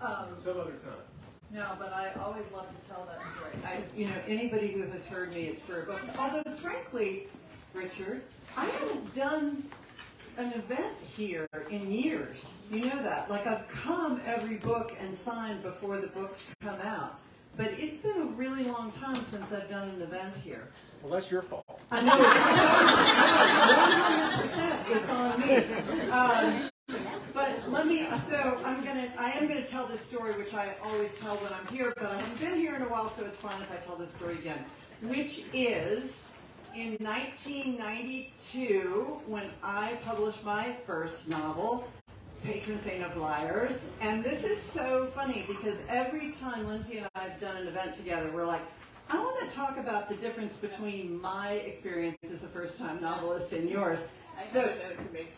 Some other time. No, but I always love to tell that story. Anybody who has heard me at Square Books, although frankly, Richard, I haven't done an event here in years. You know that. Like, I've come every book and signed before the books come out. But it's been a really long time since I've done an event here. Well, that's your fault. I know, it's 100%. It's on me. But let me, I am gonna tell this story, which I always tell when I'm here, but I haven't been here in a while, so it's fine if I tell this story again, which is in 1992, when I published my first novel, Patron Saint of Liars. And this is so funny because every time Lindsay and I have done an event together, we're like, I want to talk about the difference between my experience as a first-time novelist and yours. So maybe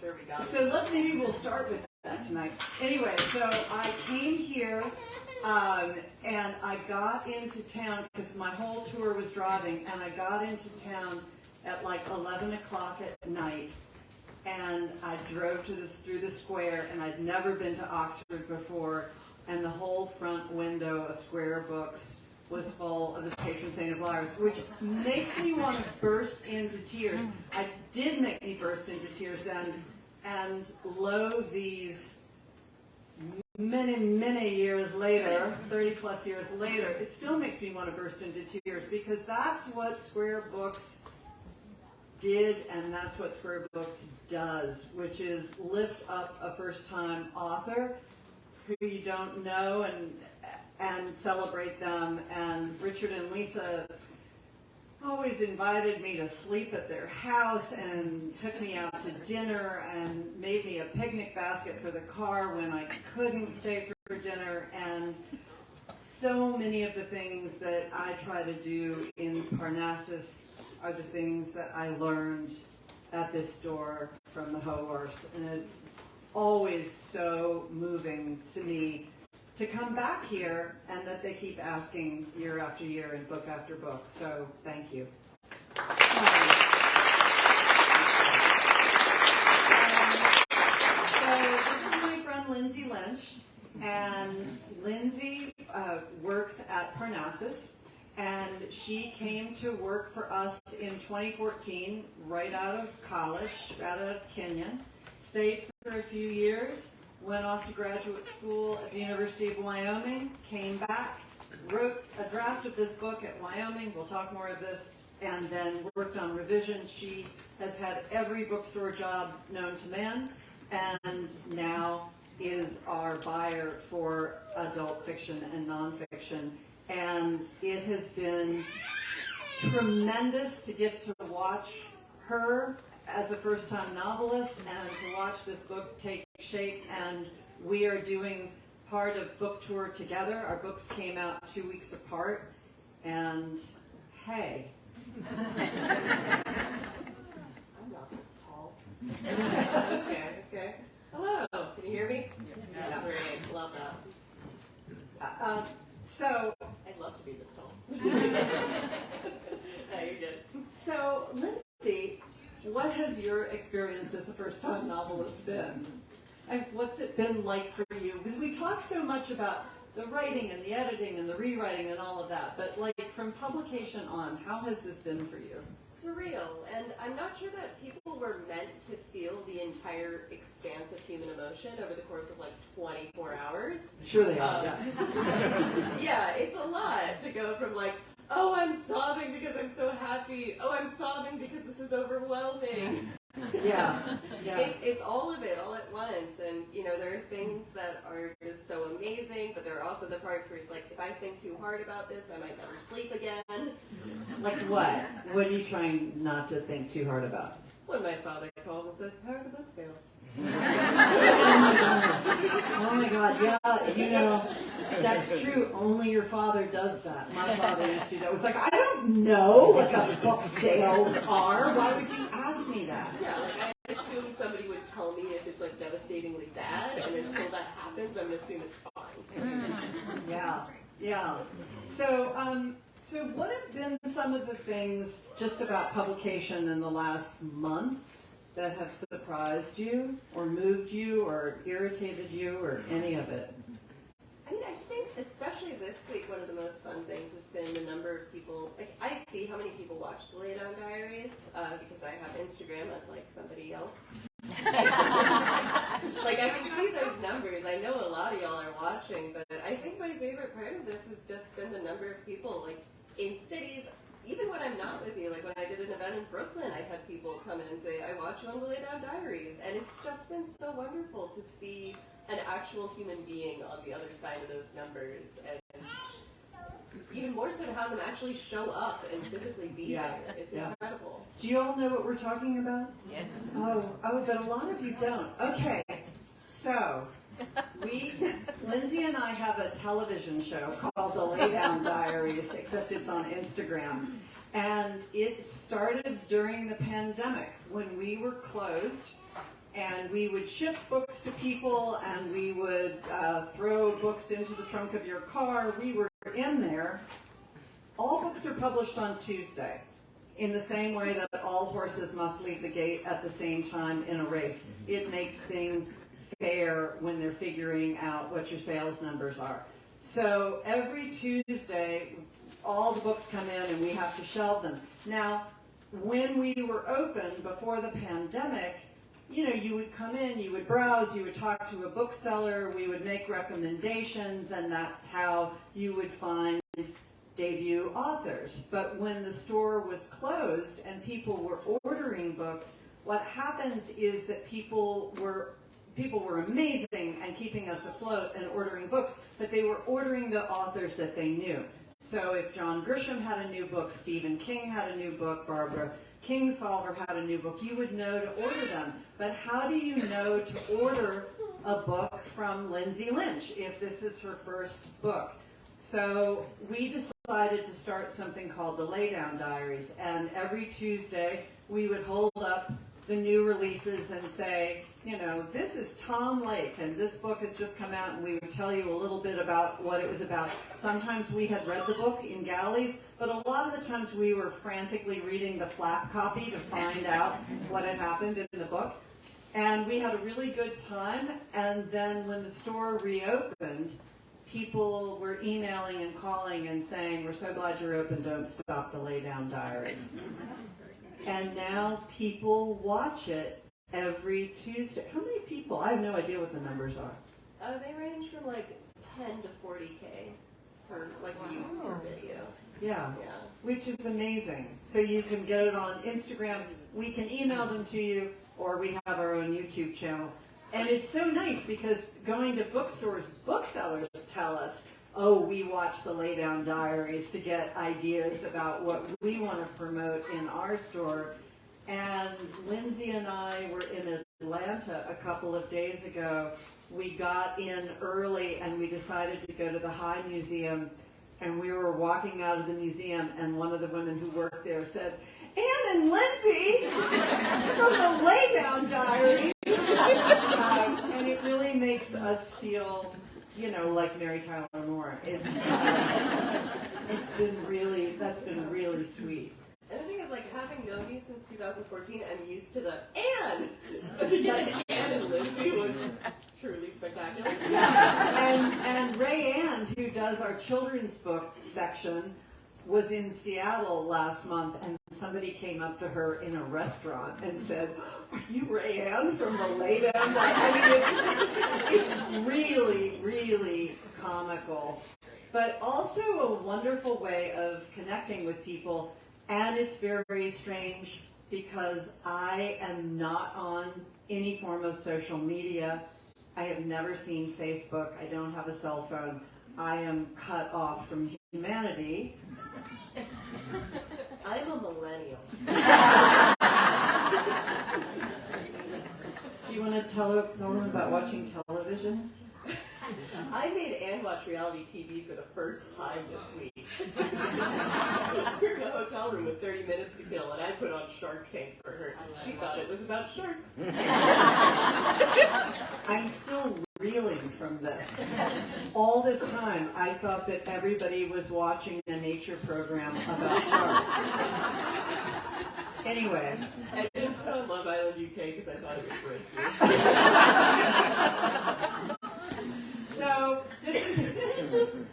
we'll start with that tonight. Anyway, so I came here and I got into town because my whole tour was driving, and I got into town at like 11 o'clock at night, and I drove through the square, and I'd never been to Oxford before, and the whole front window of Square Books was full of the Patron Saint of Liars, which makes me want to burst into tears. I did make me burst into tears then, and lo, these many, many years later, 30 plus years later, it still makes me want to burst into tears, because that's what Square Books did, and that's what Square Books does, which is lift up a first-time author who you don't know and celebrate them. And Richard and Lisa always invited me to sleep at their house and took me out to dinner and made me a picnic basket for the car when I couldn't stay for dinner. And so many of the things that I try to do in Parnassus are the things that I learned at this store from the Horse. And it's always so moving to me to come back here, and that they keep asking year after year and book after book. So thank you. So this is my friend Lindsay Lynch, and Lindsay works at Parnassus, and she came to work for us in 2014, right out of college, right out of Kenyon, stayed for a few years, went off to graduate school at the University of Wyoming, came back, wrote a draft of this book at Wyoming, we'll talk more of this, and then worked on revisions. She has had every bookstore job known to man, and now is our buyer for adult fiction and nonfiction. And it has been tremendous to get to watch her as a first-time novelist and to watch this book take shape. And we are doing part of book tour together. Our books came out 2 weeks apart, and hey. I'm not this tall. Okay. Hello, can you hear me? Yes. Great, love that. So, I'd love to be this tall. No, you're good. So, Lindsay, what has your experience as a first-time novelist been? And what's it been like for you? Because we talk so much about the writing and the editing and the rewriting and all of that, but like from publication on, how has this been for you? Surreal, and I'm not sure that people were meant to feel the entire expanse of human emotion over the course of like 24 hours. Sure they are, Yeah, it's a lot to go from like, oh, I'm sobbing because I'm so happy. Oh, I'm sobbing because this is overwhelming. Yeah. It's all of it all at once, and you know, there are things that are just so amazing, but there are also the parts where it's like, if I think too hard about this, I might never sleep again. Like what? What are you trying not to think too hard about? When my father calls and says, how are the book sales? Oh my God, yeah, you know, that's true. Only your father does that. My father used to do that. It was like, I don't know what the book sales are. Why would you ask me that? Yeah, like I assume somebody would tell me if it's like devastatingly bad, and until that happens, I'm going to assume it's fine. Yeah. So what have been some of the things just about publication in the last month that have surprised you or moved you or irritated you or any of it? I mean, actually this week, one of the most fun things has been the number of people, like I see how many people watch the Lay Down Diaries, because I have Instagram unlike somebody else. Like I can see those numbers. I know a lot of y'all are watching, but I think my favorite part of this has just been the number of people, like in cities, even when I'm not with you, like when I did an event in Brooklyn, I had people come in and say, I watch you on the Lay Down Diaries, and it's just been so wonderful to see an actual human being on the other side of those numbers, and even more so to have them actually show up and physically be there. It's incredible. Do you all know what we're talking about? Yes. Oh, but a lot of you don't. Okay, so Lindsay and I have a television show called The Lay Down Diaries, except it's on Instagram. And it started during the pandemic when we were closed, and we would ship books to people, and we would throw books into the trunk of your car. We were in there. All books are published on Tuesday, in the same way that all horses must leave the gate at the same time in a race. It makes things fair when they're figuring out what your sales numbers are. So every Tuesday, all the books come in and we have to shelve them. Now, when we were open before the pandemic, you know, you would come in, you would browse, you would talk to a bookseller, we would make recommendations, and that's how you would find debut authors. But when the store was closed and people were ordering books, what happens is that people were amazing and keeping us afloat and ordering books, but they were ordering the authors that they knew. So if John Grisham had a new book, Stephen King had a new book, Barbara Kingsolver had a new book, you would know to order them. But how do you know to order a book from Lindsay Lynch if this is her first book? So we decided to start something called the Lay Down Diaries, and every Tuesday we would hold up the new releases and say, you know, this is Tom Lake, and this book has just come out, and we would tell you a little bit about what it was about. Sometimes we had read the book in galleys, but a lot of the times we were frantically reading the flap copy to find out what had happened in the book. And we had a really good time, and then when the store reopened, people were emailing and calling and saying, we're so glad you're open, don't stop the Lay Down Diaries. And now people watch it every Tuesday. How many people? I have no idea what the numbers are. They range from like 10 to 40K for like views per video. Yeah, which is amazing. So you can get it on Instagram. We can email them to you, or we have our own YouTube channel. And it's so nice because going to bookstores, booksellers tell us, oh, we watch the Lay Down Diaries to get ideas about what we want to promote in our store. And Lindsay and I were in Atlanta a couple of days ago. We got in early and we decided to go to the High Museum. And we were walking out of the museum, and one of the women who worked there said, Anne and Lindsay from the Lay Down Diaries. And it really makes us feel, you know, like Mary Tyler Moore. That's been really sweet. And the thing is, like, having known you since 2014, I'm used to the Anne! But to get to Anne and Lindsay was truly spectacular. And Ray Ann, who does our children's book section, was in Seattle last month, and somebody came up to her in a restaurant and said, are you Ray Ann from the Lay Down? I mean, it's really, really comical, but also a wonderful way of connecting with people. And it's very strange because I am not on any form of social media. I have never seen Facebook. I don't have a cell phone. I am cut off from humanity. I'm a millennial. Do you want to tell them about watching television? I made Anne watch reality TV for the first time this week. So we were in a hotel room with 30 minutes to kill, and I put on Shark Tank for her. She thought it was about sharks. I'm still reeling from this. All this time, I thought that everybody was watching a nature program about sharks. Anyway. I didn't put on Love Island UK because I thought it would break you. So this is just,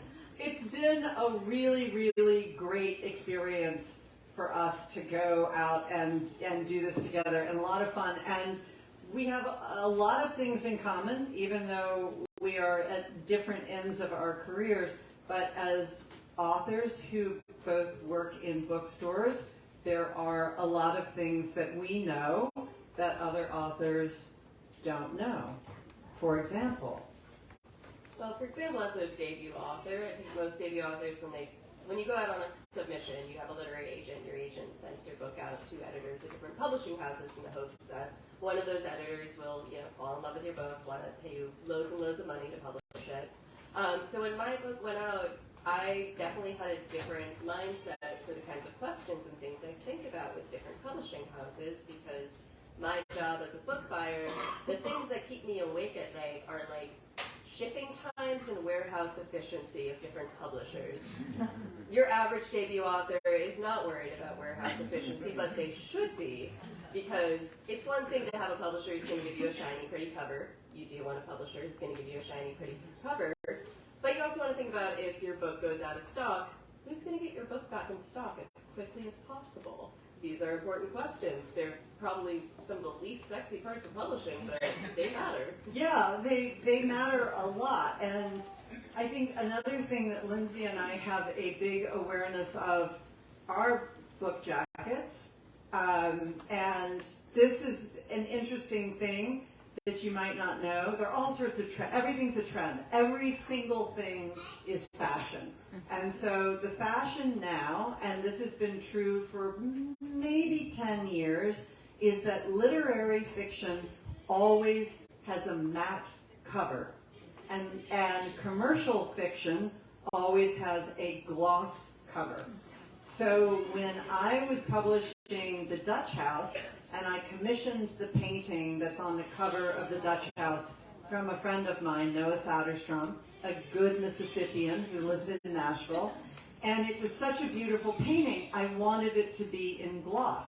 for us to go out and do this together, and a lot of fun. And we have a lot of things in common, even though we are at different ends of our careers. But as authors who both work in bookstores, there are a lot of things that we know that other authors don't know. For example, Well, for example, as a debut author, I think most debut authors, when you go out on a submission, you have a literary agent. Your agent sends your book out to editors at different publishing houses in the hopes that one of those editors will, fall in love with your book, want to pay you loads and loads of money to publish it. So when my book went out, I definitely had a different mindset for the kinds of questions and things I think about with different publishing houses, because my job as a book buyer, the things that keep me awake at night are like shipping times and warehouse efficiency of different publishers. Your average debut author is not worried about warehouse efficiency, but they should be, because it's one thing to have a publisher who's going to give you a shiny, pretty cover. You do want a publisher who's going to give you a shiny, pretty cover. But you also want to think about, if your book goes out of stock, who's going to get your book back in stock as quickly as possible? These are important questions. They're probably some of the least sexy parts of publishing, but they matter. yeah, they matter a lot. And I think another thing that Lindsay and I have a big awareness of are book jackets. And this is an interesting thing that you might not know. There are all sorts of trends. Everything's a trend. Every single thing is fashion. And so the fashion now, and this has been true for maybe 10 years, is that literary fiction always has a matte cover. And commercial fiction always has a gloss cover. So when I was publishing The Dutch House, and I commissioned the painting that's on the cover of The Dutch House from a friend of mine, Noah Satterstrom, a good Mississippian who lives in Nashville, and it was such a beautiful painting, I wanted it to be in gloss,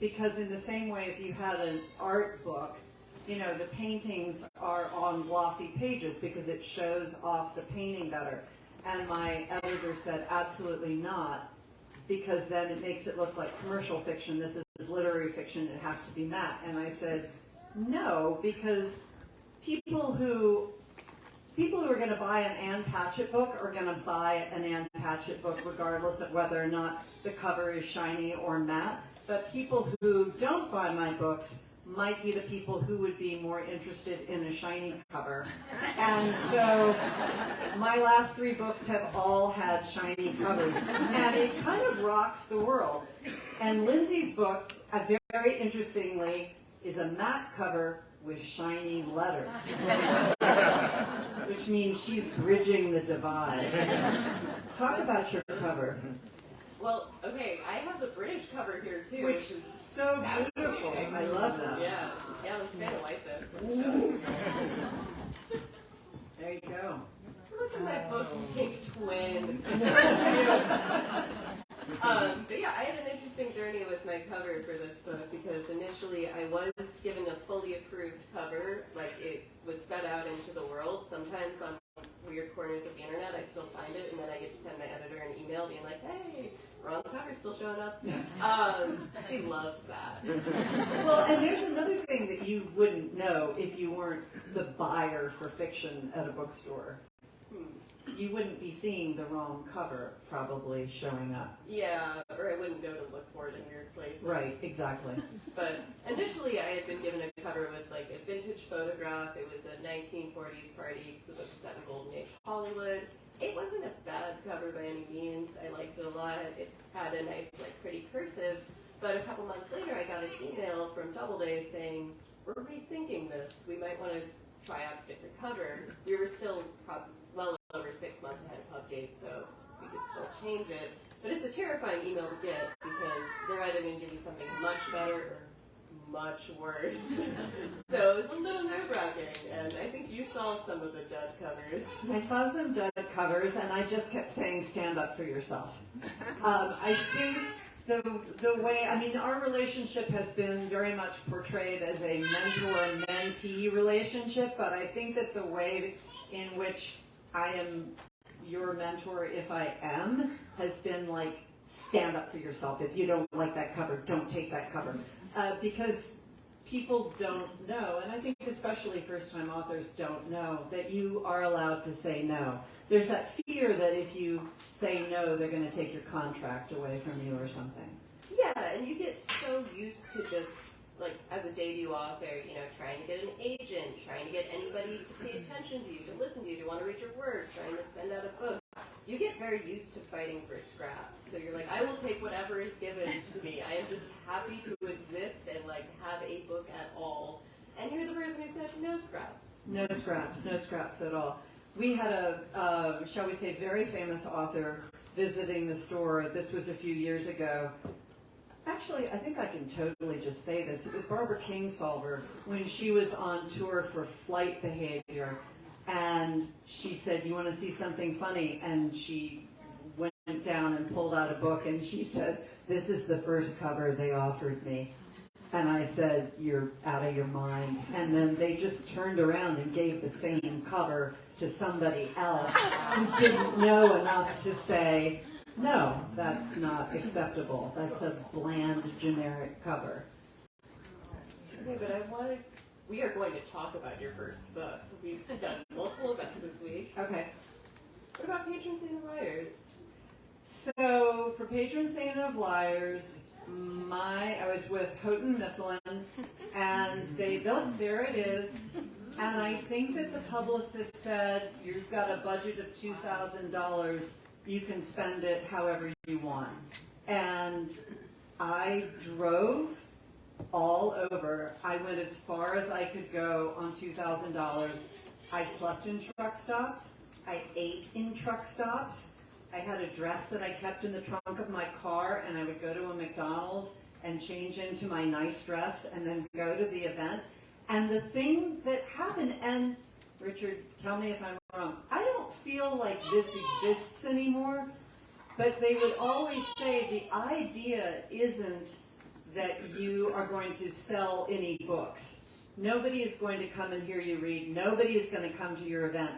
because in the same way, if you had an art book, the paintings are on glossy pages because it shows off the painting better. And my editor said, absolutely not, because then it makes it look like commercial fiction. This is literary fiction, it has to be matte. And I said, no, because people who are going to buy an Ann Patchett book are going to buy an Ann Patchett book regardless of whether or not the cover is shiny or matte. But people who don't buy my books might be the people who would be more interested in a shiny cover. And so my last 3 books have all had shiny covers. And it kind of rocks the world. And Lindsay's book, very interestingly, is a matte cover with shiny letters, which means she's bridging the divide. Talk about your cover. Well, okay, I have the British cover here too, Which is so beautiful. I love that. Yeah, I'm kind of like this. There you go. Look at my post-pink twin. But yeah, I had an interesting journey with my cover for this book, because initially I was given a fully approved cover, like it was fed out into the world. Sometimes on weird corners of the internet I still find it, and then I get to send my editor an email being like, hey, wrong cover's still showing up. She loves that. Well, and there's another thing that you wouldn't know if you weren't the buyer for fiction at a bookstore. You wouldn't be seeing the wrong cover probably showing up. Yeah, or I wouldn't go to look for it in weird places. Right, exactly. But initially I had been given a cover with like a vintage photograph. It was a 1940s party, because the book was set in Golden Age Hollywood. It wasn't a bad cover by any means. I liked it a lot. It had a nice, like, pretty cursive. But a couple months later, I got an email from Doubleday saying, we're rethinking this. We might want to try out a different cover. We were still well over 6 months ahead of pub date, so we could still change it. But it's a terrifying email to get, because they're either going to give you something much better or much worse. So it was a little nerve-wracking, and I think you saw some of the dud covers. I saw some dud covers, and I just kept saying, stand up for yourself. I think the way, I mean, our relationship has been very much portrayed as a mentor-mentee relationship, but I think that the way in which I am your mentor, if I am, has been like stand up for yourself. If you don't like that cover, don't take that cover. Because people don't know, and I think especially first-time authors don't know, that you are allowed to say no. There's that fear that if you say no, they're going to take your contract away from you or something. Yeah, and you get so used to just, like, as a debut author, you know, trying to get an agent, trying to get anybody to pay attention to you, to listen to you, to want to read your work, trying to send out a book. You get very used to fighting for scraps. So you're like, I will take whatever is given to me. I am just happy to exist and, like, have a book at all. And you're the person who said no scraps. No scraps, no scraps at all. We had a, shall we say, very famous author visiting the store. This was a few years ago. Actually, I think I can totally just say this. It was Barbara Kingsolver when she was on tour for Flight Behavior. And she said, you want to see something funny? And she went down and pulled out a book, and she said, this is the first cover they offered me. And I said, you're out of your mind. And then they just turned around and gave the same cover to somebody else who didn't know enough to say, no, that's not acceptable. That's a bland, generic cover. Okay, but we are going to talk about your first book. We've done multiple events this week. Okay. What about Patron Saint of Liars? So for Patron Saint of Liars, I was with Houghton Mifflin, and they built, there it is, and I think that the publicist said, you've got a budget of $2,000, you can spend it however you want. And I drove all over. I went as far as I could go on $2,000. I slept in truck stops. I ate in truck stops. I had a dress that I kept in the trunk of my car, and I would go to a McDonald's and change into my nice dress and then go to the event. And the thing that happened, and Richard, tell me if I'm wrong, I don't feel like this exists anymore, but they would always say the idea isn't that you are going to sell any books. Nobody is going to come and hear you read. Nobody is going to come to your event.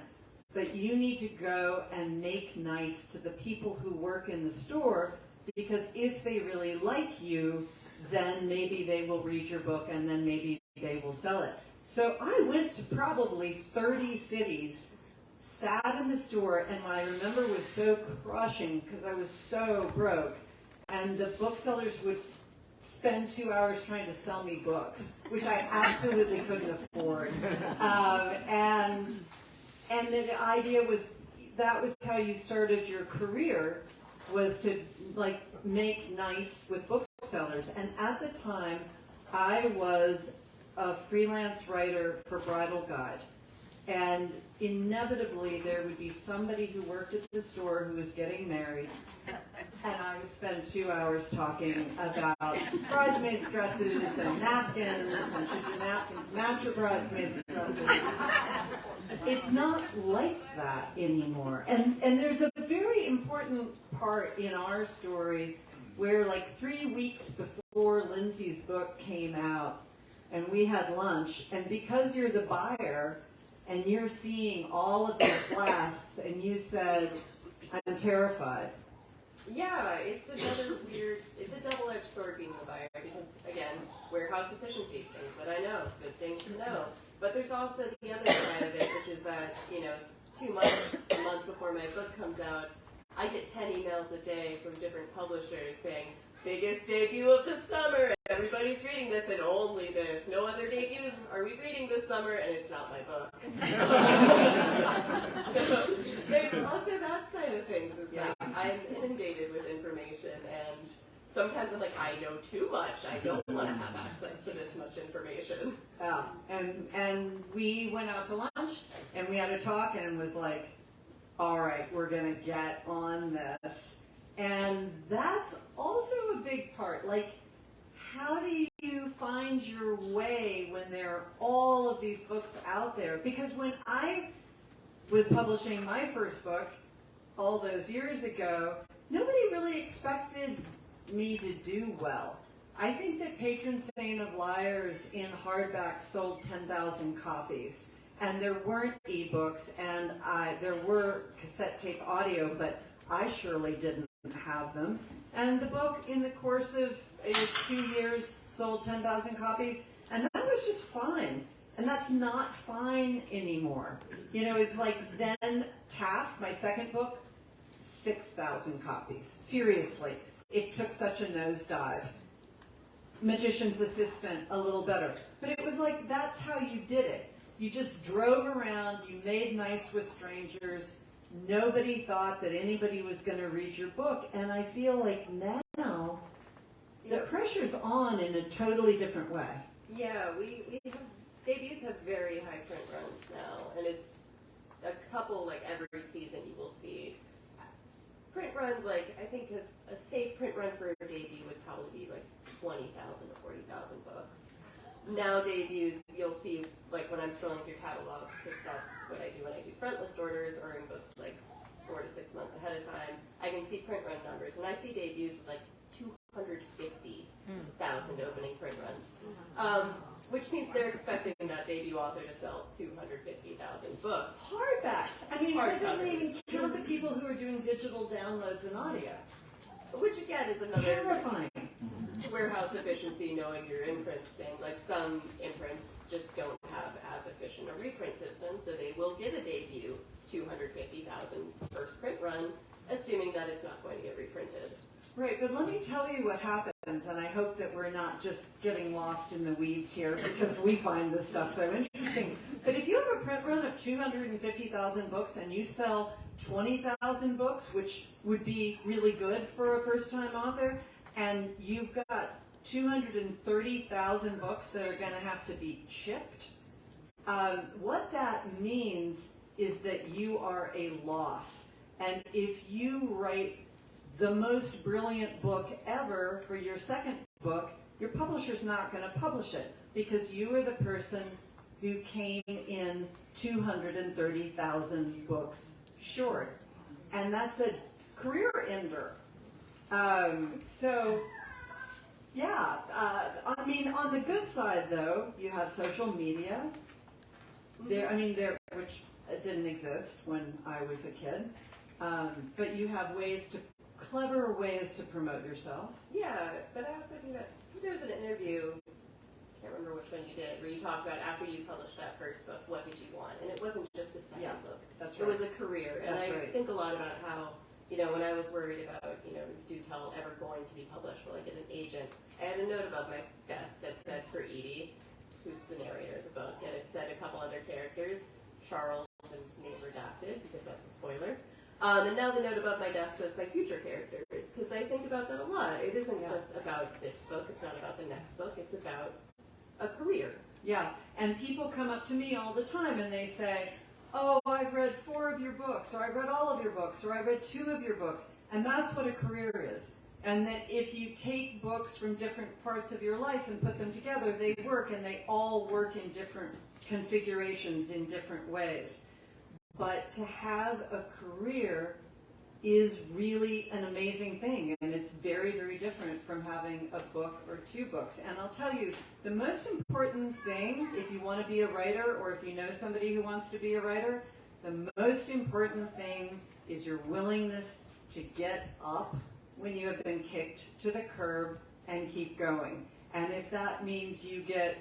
But you need to go and make nice to the people who work in the store, because if they really like you, then maybe they will read your book and then maybe they will sell it. So I went to probably 30 cities, sat in the store, and what I remember was so crushing because I was so broke. And the booksellers would spend 2 hours trying to sell me books, which I absolutely couldn't afford. And the idea was that was how you started your career, was to like make nice with booksellers. And at the time, I was a freelance writer for Bridal Guide. And inevitably there would be somebody who worked at the store who was getting married, and I would spend 2 hours talking about bridesmaids' dresses and napkins, and should your napkins match your bridesmaids' dresses. It's not like that anymore. And there's a very important part in our story where like 3 weeks before Lindsay's book came out, and we had lunch, and because you're the buyer, and you're seeing all of these blasts, and you said, I'm terrified. Yeah, it's another weird, it's a double-edged sword being the buyer, because, again, warehouse efficiency, things that I know, good things to know. But there's also the other side of it, which is that, 2 months, a month before my book comes out, I get 10 emails a day from different publishers saying, biggest debut of the summer, everybody's reading this and only this. No other debuts are we reading this summer, and it's not my book. So there's also that side of things. It's like I'm inundated with information, and sometimes I'm like, I know too much. I don't want to have access to this much information. And we went out to lunch, and we had a talk, and it was like, all right, we're going to get on this. And that's also a big part. Like, how do you find your way when there are all of these books out there? Because when I was publishing my first book all those years ago, nobody really expected me to do well. I think that Patron Saint of Liars in hardback sold 10,000 copies. And there weren't ebooks, and there were cassette tape audio, but I surely didn't have them. And the book, in the course of 2 years, sold 10,000 copies, and that was just fine. And that's not fine anymore. It's like then Taft, my second book, 6,000 copies. Seriously, it took such a nosedive. Magician's Assistant, a little better. But it was like, that's how you did it. You just drove around, you made nice with strangers. Nobody thought that anybody was going to read your book. And I feel like now, the pressure's on in a totally different way. Yeah, we have, debuts have very high print runs now, and it's a couple, like every season you will see. Print runs, like, I think a safe print run for a debut would probably be like 20,000 to 40,000 books. Now debuts, you'll see, like when I'm scrolling through catalogs, because that's what I do when I do front list orders, ordering books like 4 to 6 months ahead of time, I can see print run numbers, and I see debuts with like 250,000 opening print runs, which means they're expecting that debut author to sell 250,000 books. Hardbacks. I mean, that doesn't even count the people who are doing digital downloads and audio. Which again is another Terrifying. warehouse efficiency, knowing your imprints thing. Like some imprints just don't have as efficient a reprint system, so they will give a debut 250,000 first print run, assuming that it's not going to get reprinted. Right, but let me tell you what happens, and I hope that we're not just getting lost in the weeds here, because we find this stuff so interesting. But if you have a print run of 250,000 books and you sell 20,000 books, which would be really good for a first-time author, and you've got 230,000 books that are going to have to be chipped, what that means is that you are a loss. And if you write the most brilliant book ever for your second book, your publisher's not going to publish it because you are the person who came in 230,000 books short. And that's a career ender. So, yeah, I mean, on the good side, though, you have social media, which didn't exist when I was a kid, but you have clever ways to promote yourself. Yeah, but I also think that there's an interview, I can't remember which one you did, where you talked about after you published that first book, what did you want? And it wasn't just a second book. That's right. It was a career. And That's I right. think a lot about how, when I was worried about, is Dewtell ever going to be published? Will I get an agent? I had a note above my desk that said for Edie, who's the narrator of the book, and it said a couple other characters, Charles and name redacted, because that's a spoiler. And now the note above my desk says my future characters, because I think about that a lot. It isn't just about this book, it's not about the next book, it's about a career. Yeah, and people come up to me all the time and they say, oh, I've read 4 of your books, or I've read all of your books, or I read 2 of your books. And that's what a career is. And that if you take books from different parts of your life and put them together, they work, and they all work in different configurations in different ways. But to have a career is really an amazing thing, and it's very, very different from having a book or 2 books. And I'll tell you, the most important thing, if you want to be a writer, or if you know somebody who wants to be a writer, the most important thing is your willingness to get up when you have been kicked to the curb and keep going. And if that means you get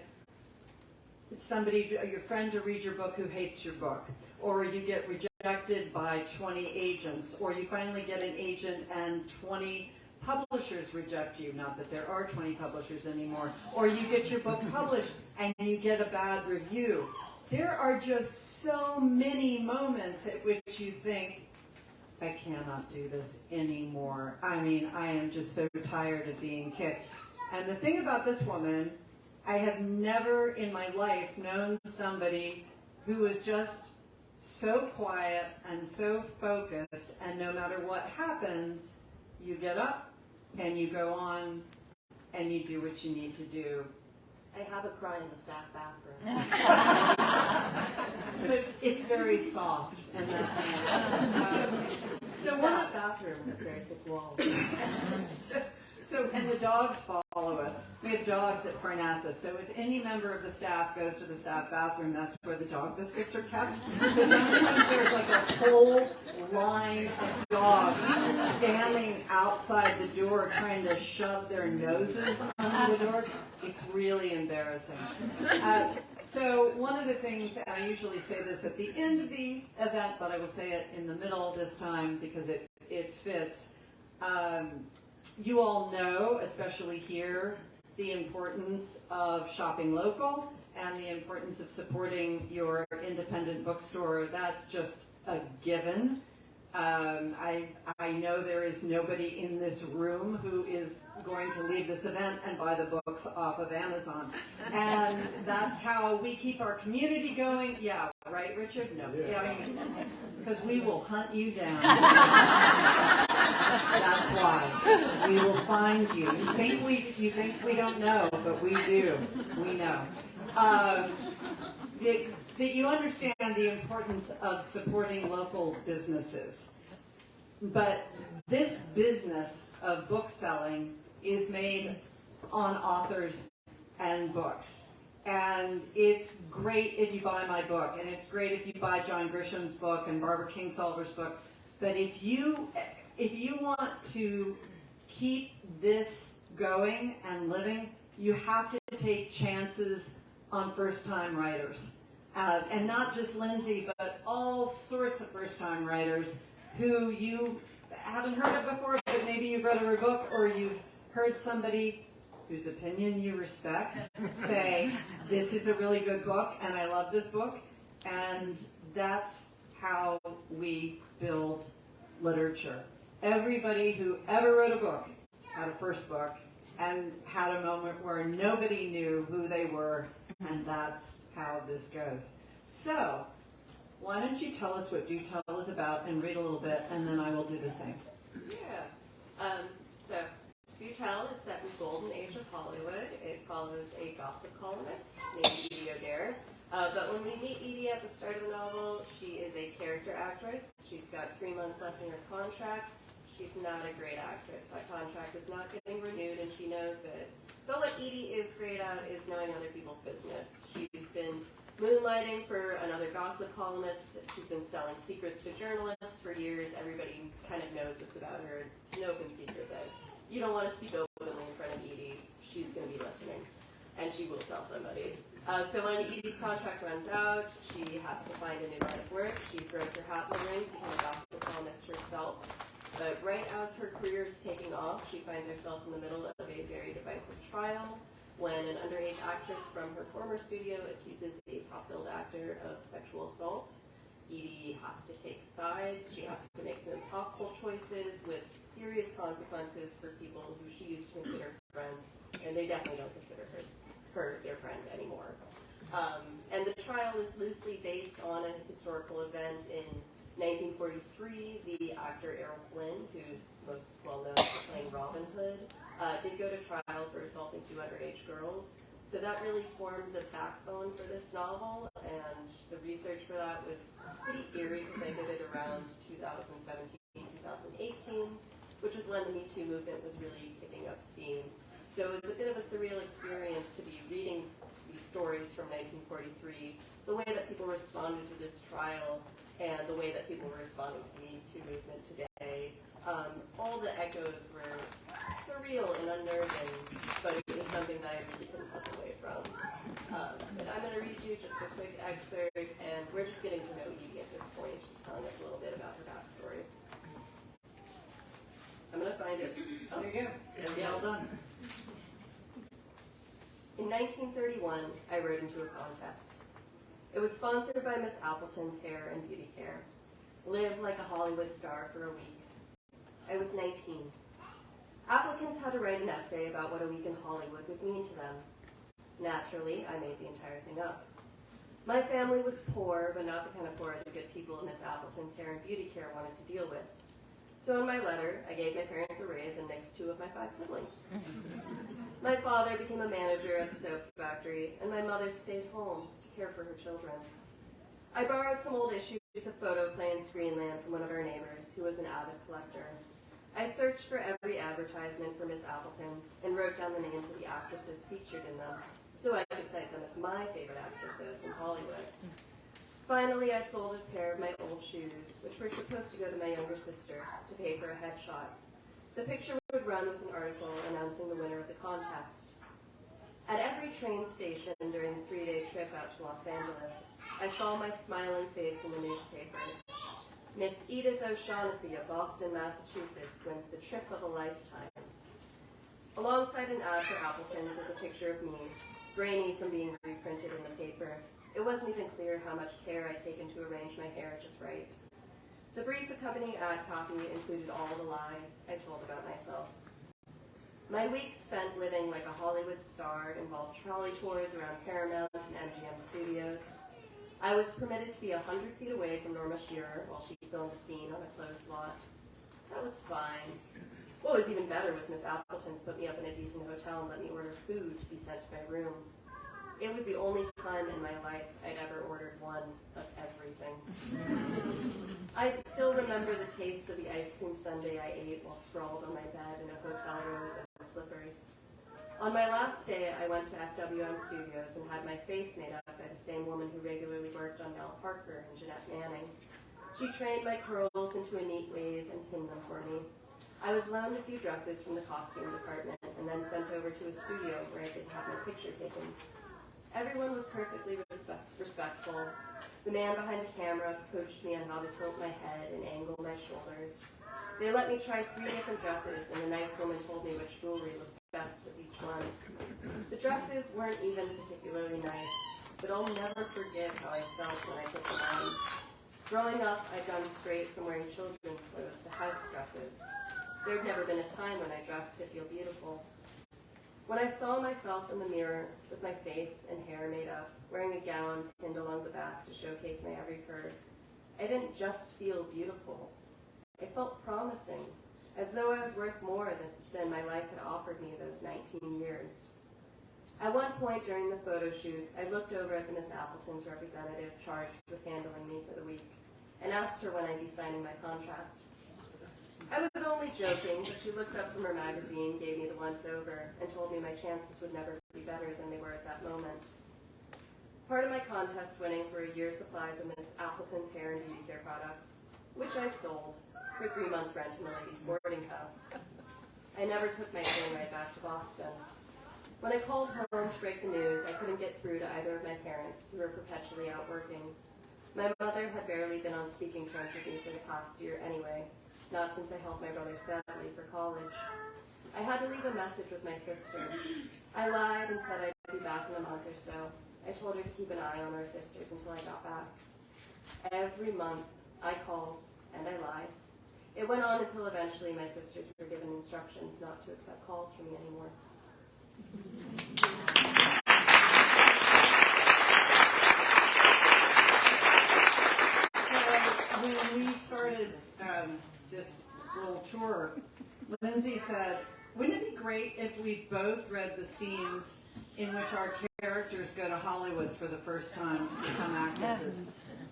your friend to read your book who hates your book, or you get rejected by 20 agents, or you finally get an agent and 20 publishers reject you, not that there are 20 publishers anymore, or you get your book published and you get a bad review. There are just so many moments at which you think, I cannot do this anymore. I mean, I am just so tired of being kicked. And the thing about this woman, I have never in my life known somebody who was just so quiet and so focused, and no matter what happens, you get up and you go on and you do what you need to do. I have a cry in the staff bathroom. But it's very soft, and that's So one bathroom has very thick walls. So, and the dogs follow us. We have dogs at Parnassus. So if any member of the staff goes to the staff bathroom, that's where the dog biscuits are kept. So sometimes there's like a whole line of dogs standing outside the door trying to shove their noses under the door. It's really embarrassing. So one of the things, and I usually say this at the end of the event, but I will say it in the middle this time because it fits. You all know, especially here, the importance of shopping local and the importance of supporting your independent bookstore. That's just a given. I know there is nobody in this room who is going to leave this event and buy the books off of Amazon. And that's how we keep our community going. Yeah, right, Richard? No. Yeah, because we will hunt you down. That's why. We will find you. You think we don't know, but we do. We know. That you understand the importance of supporting local businesses. But this business of book selling is made on authors and books. And it's great if you buy my book, and it's great if you buy John Grisham's book and Barbara Kingsolver's book. But if you want to keep this going and living, you have to take chances on first-time writers. And not just Lindsay, but all sorts of first-time writers who you haven't heard of before, but maybe you've read her book, or you've heard somebody whose opinion you respect say, this is a really good book, and I love this book. And that's how we build literature. Everybody who ever wrote a book had a first book and had a moment where nobody knew who they were, and that's how this goes. So, why don't you tell us what Do Tell is about and read a little bit, and then I will do the same. Yeah. So, Do Tell is set in the golden age of Hollywood. It follows a gossip columnist named Edie O'Dare. But when we meet Edie at the start of the novel, she is a character actress. She's got 3 months left in her contract. She's not a great actress. That contract is not getting renewed, and she knows it. But what Edie is great at is knowing other people's business. She's been moonlighting for another gossip columnist. She's been selling secrets to journalists for years. Everybody kind of knows this about her. It's an open secret that you don't want to speak openly in front of Edie. She's going to be listening, and she will tell somebody. So when Edie's contract runs out, she has to find a new line of work. She throws her hat in the ring, become a gossip columnist herself. But right as her career is taking off, she finds herself in the middle of a very divisive trial when an underage actress from her former studio accuses a top-billed actor of sexual assault. Edie has to take sides. She has to make some impossible choices with serious consequences for people who she used to consider friends, and they definitely don't consider her their friend anymore. And the trial is loosely based on a historical event in 1943, the actor Errol Flynn, who's most well known for playing Robin Hood, did go to trial for assaulting 2 underage girls. So that really formed the backbone for this novel, and the research for that was pretty eerie because I did it around 2017, 2018, which is when the Me Too movement was really picking up steam. So it was a bit of a surreal experience to be reading these stories from 1943, the way that people responded to this trial, and the way that people were responding to the Me Too movement today. All the echoes were surreal and unnerving, but it was something that I really couldn't look away from. And I'm going to read you just a quick excerpt, and we're just getting to know Edie at this point. She's telling us a little bit about her backstory. I'm going to find it. Oh, there you go. Yeah, well done. In 1931, I rode into a contest. It was sponsored by Miss Appleton's Hair and Beauty Care. Live like a Hollywood star for a week. I was 19. Applicants had to write an essay about what a week in Hollywood would mean to them. Naturally, I made the entire thing up. My family was poor, but not the kind of poor the good people at Miss Appleton's Hair and Beauty Care wanted to deal with. So in my letter, I gave my parents a raise and nixed 2 of my 5 siblings. My father became a manager at a soap factory, and my mother stayed home to care for her children. I borrowed some old issues of Photoplay and Screenland from one of our neighbors, who was an avid collector. I searched for every advertisement for Miss Appleton's and wrote down the names of the actresses featured in them, so I could cite them as my favorite actresses in Hollywood. Finally, I sold a pair of my old shoes, which were supposed to go to my younger sister, to pay for a headshot. The picture would run with an article announcing the winner of the contest. At every train station during the 3-day trip out to Los Angeles, I saw my smiling face in the newspapers. Miss Edith O'Shaughnessy of Boston, Massachusetts wins the trip of a lifetime. Alongside an ad for Appleton's was a picture of me, grainy from being reprinted in the paper. It wasn't even clear how much care I'd taken to arrange my hair just right. The brief accompanying ad copy included all the lies I told about myself. My week spent living like a Hollywood star involved trolley tours around Paramount and MGM Studios. I was permitted to be 100 feet away from Norma Shearer while she filmed a scene on a closed lot. That was fine. What was even better was Miss Appleton's put me up in a decent hotel and let me order food to be sent to my room. It was the only time in my life I'd ever ordered one of everything. I still remember the taste of the ice cream sundae I ate while sprawled on my bed in a hotel room with slippers. On my last day, I went to FWM Studios and had my face made up by the same woman who regularly worked on Mel Parker and Jeanette Manning. She trained my curls into a neat wave and pinned them for me. I was loaned a few dresses from the costume department and then sent over to a studio where I could have my picture taken. Everyone was perfectly respectful. The man behind the camera coached me on how to tilt my head and angle my shoulders. They let me try 3 different dresses, and a nice woman told me which jewelry looked best with each one. The dresses weren't even particularly nice, but I'll never forget how I felt when I put them on. Growing up, I'd gone straight from wearing children's clothes to house dresses. There'd never been a time when I dressed to feel beautiful. When I saw myself in the mirror with my face and hair made up, wearing a gown pinned along the back to showcase my every curve, I didn't just feel beautiful. I felt promising, as though I was worth more than my life had offered me those 19 years. At one point during the photo shoot, I looked over at the Miss Appleton's representative charged with handling me for the week and asked her when I'd be signing my contract. I was only joking, but she looked up from her magazine, gave me the once-over, and told me my chances would never be better than they were at that moment. Part of my contest winnings were a year's supplies of Miss Appleton's hair and beauty care products, which I sold for 3 months' rent in the ladies' boarding house. I never took my train ride back to Boston. When I called home to break the news, I couldn't get through to either of my parents, who were perpetually out working. My mother had barely been on speaking terms with me for the past year anyway, not since I helped my brother sadly for college. I had to leave a message with my sister. I lied and said I'd be back in a month or so. I told her to keep an eye on our sisters until I got back. Every month, I called and I lied. It went on until eventually my sisters were given instructions not to accept calls from me anymore. When we started this little tour, Lindsay said, wouldn't it be great if we both read the scenes in which our characters go to Hollywood for the first time to become actresses?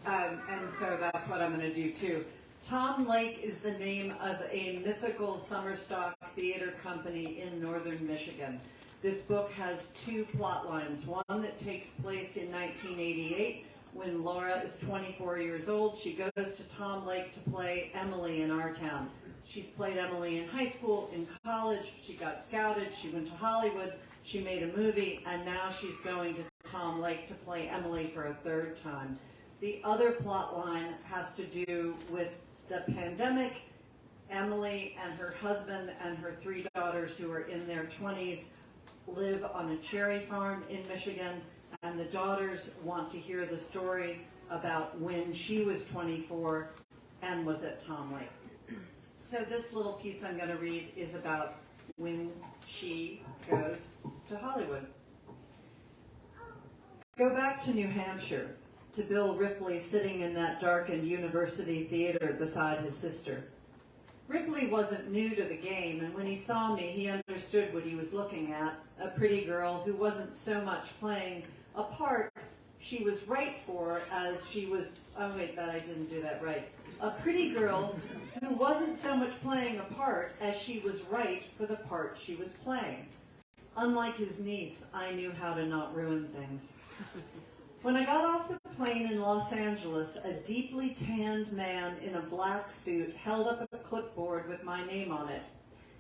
And so that's what I'm going to do too. Tom Lake is the name of a mythical summer stock theater company in northern Michigan. This book has 2 plot lines. One that takes place in 1988 when Lara is 24 years old. She goes to Tom Lake to play Emily in our town. She's played Emily in high school, in college. She got scouted. She went to Hollywood. She made a movie, and now she's going to Tom Lake to play Emily for a 3rd time. The other plot line has to do with the pandemic. Emily and her husband and her 3 daughters, who are in their 20s, live on a cherry farm in Michigan, and the daughters want to hear the story about when she was 24 and was at Tom Lake. So this little piece I'm going to read is about when she goes to Hollywood. Go back to New Hampshire, to Bill Ripley sitting in that darkened university theater beside his sister. Ripley wasn't new to the game, and when he saw me, he understood what he was looking at, a pretty girl who wasn't so much playing a part, she was right for, as she was, oh wait, I didn't do that right, a pretty girl who wasn't so much playing a part as she was right for the part she was playing. Unlike his niece, I knew how to not ruin things. When I got off the plane in Los Angeles, a deeply tanned man in a black suit held up a clipboard with my name on it.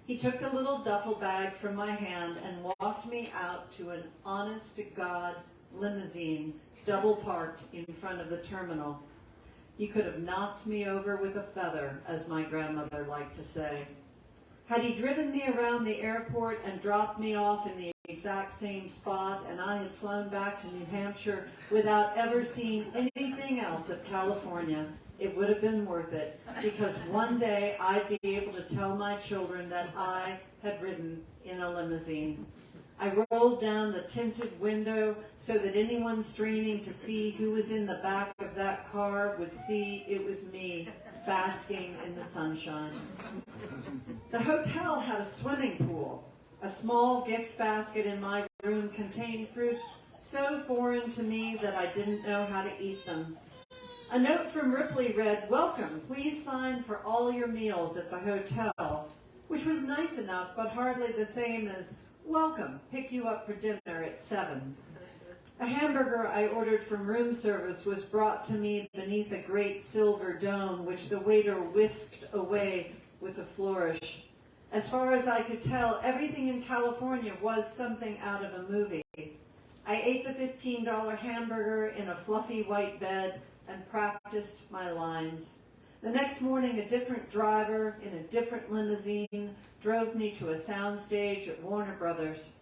He took the little duffel bag from my hand and walked me out to an honest-to-God limousine, double parked in front of the terminal. He could have knocked me over with a feather, as my grandmother liked to say. Had he driven me around the airport and dropped me off in the exact same spot, and I had flown back to New Hampshire without ever seeing anything else of California, it would have been worth it, because one day I'd be able to tell my children that I had ridden in a limousine. I rolled down the tinted window so that anyone straining to see who was in the back of that car would see it was me, basking in the sunshine. The hotel had a swimming pool. A small gift basket in my room contained fruits so foreign to me that I didn't know how to eat them. A note from Ripley read, "Welcome, please sign for all your meals at the hotel," which was nice enough, but hardly the same as, "Welcome, pick you up for dinner at 7. A hamburger I ordered from room service was brought to me beneath a great silver dome, which the waiter whisked away with a flourish. As far as I could tell, everything in California was something out of a movie. I ate the $15 hamburger in a fluffy white bed and practiced my lines. The next morning, a different driver in a different limousine drove me to a soundstage at Warner Brothers.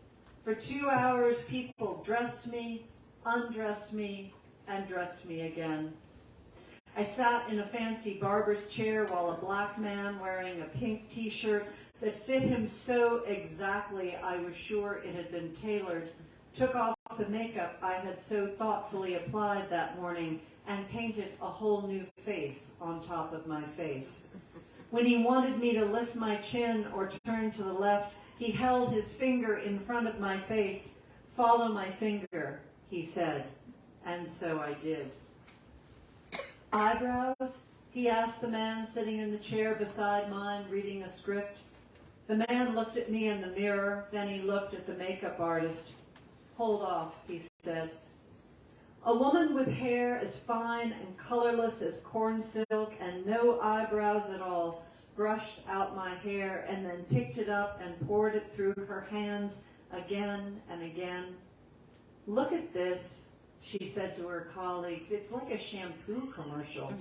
For 2 hours, people dressed me, undressed me, and dressed me again. I sat in a fancy barber's chair while a black man wearing a pink t-shirt that fit him so exactly I was sure it had been tailored, took off the makeup I had so thoughtfully applied that morning and painted a whole new face on top of my face. When he wanted me to lift my chin or turn to the left, he held his finger in front of my face. "Follow my finger," he said, and so I did. "Eyebrows?" he asked the man sitting in the chair beside mine reading a script. The man looked at me in the mirror, then he looked at the makeup artist. "Hold off," he said. A woman with hair as fine and colorless as corn silk and no eyebrows at all brushed out my hair and then picked it up and poured it through her hands again and again. "Look at this," she said to her colleagues. "It's like a shampoo commercial."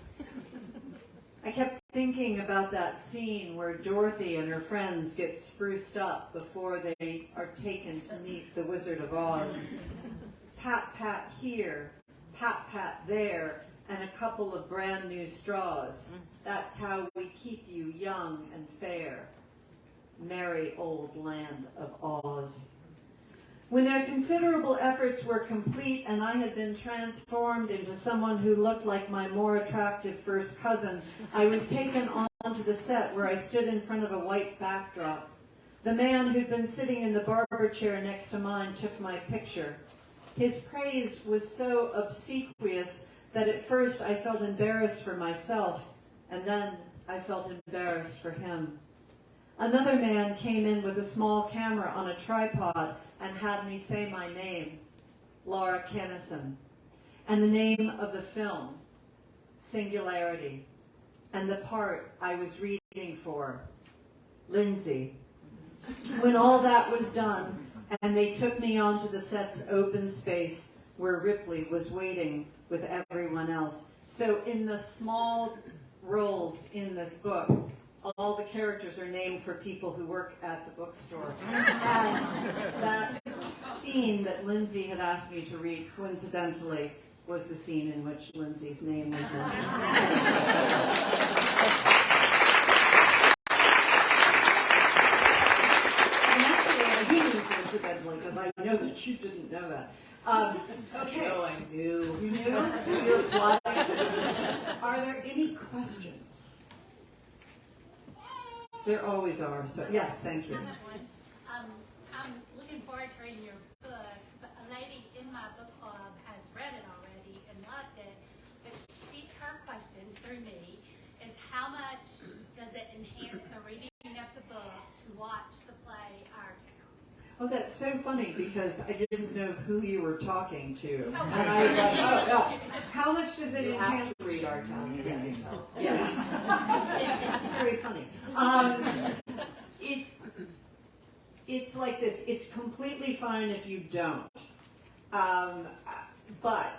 I kept thinking about that scene where Dorothy and her friends get spruced up before they are taken to meet the Wizard of Oz. Pat, pat here, pat, pat there, and a couple of brand new straws. That's how we keep you young and fair. Merry old land of Oz. When their considerable efforts were complete and I had been transformed into someone who looked like my more attractive first cousin, I was taken onto the set where I stood in front of a white backdrop. The man who'd been sitting in the barber chair next to mine took my picture. His praise was so obsequious that at first I felt embarrassed for myself, and then I felt embarrassed for him. Another man came in with a small camera on a tripod and had me say my name, Lara Kennison, and the name of the film, Singularity, and the part I was reading for, Lindsay. When all that was done, and they took me onto the set's open space where Ripley was waiting with everyone else. So in the small roles in this book, all the characters are named for people who work at the bookstore. And that scene that Lindsay had asked me to read, coincidentally, was the scene in which Lindsay's name was mentioned. And actually, I didn't coincidentally, because I know that you didn't know that. Okay. No, I knew. You knew? You replied. Are there any questions? There always are. So yes, thank you. I'm looking forward to reading your book, but a lady in my book club has read it already, through me is how much does it enhance the reading of the book to watch the play Our Town? Oh, that's so funny because I didn't know who you were talking to. And I was like, oh, no. How much does it enhance? To read Our Town. Yes. That's very funny. It's like this. It's completely fine if you don't. But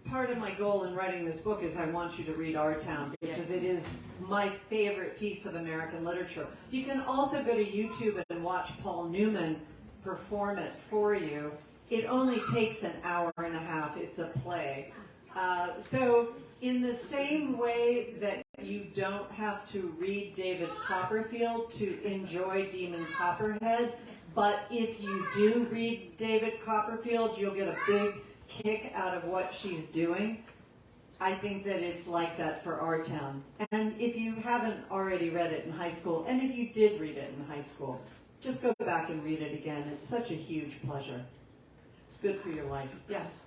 part of my goal in writing this book is I want you to read Our Town because it is my favorite piece of American literature. You can also go to YouTube and watch Paul Newman perform it for you. It only takes an hour and a half. It's a play. So in the same way that you don't have to read David Copperfield to enjoy Demon Copperhead, but if you do read David Copperfield, you'll get a big kick out of what she's doing. I think that it's like that for Our Town. And if you haven't already read it in high school, and if you did read it in high school, just go back and read it again. It's such a huge pleasure. It's good for your life. Yes?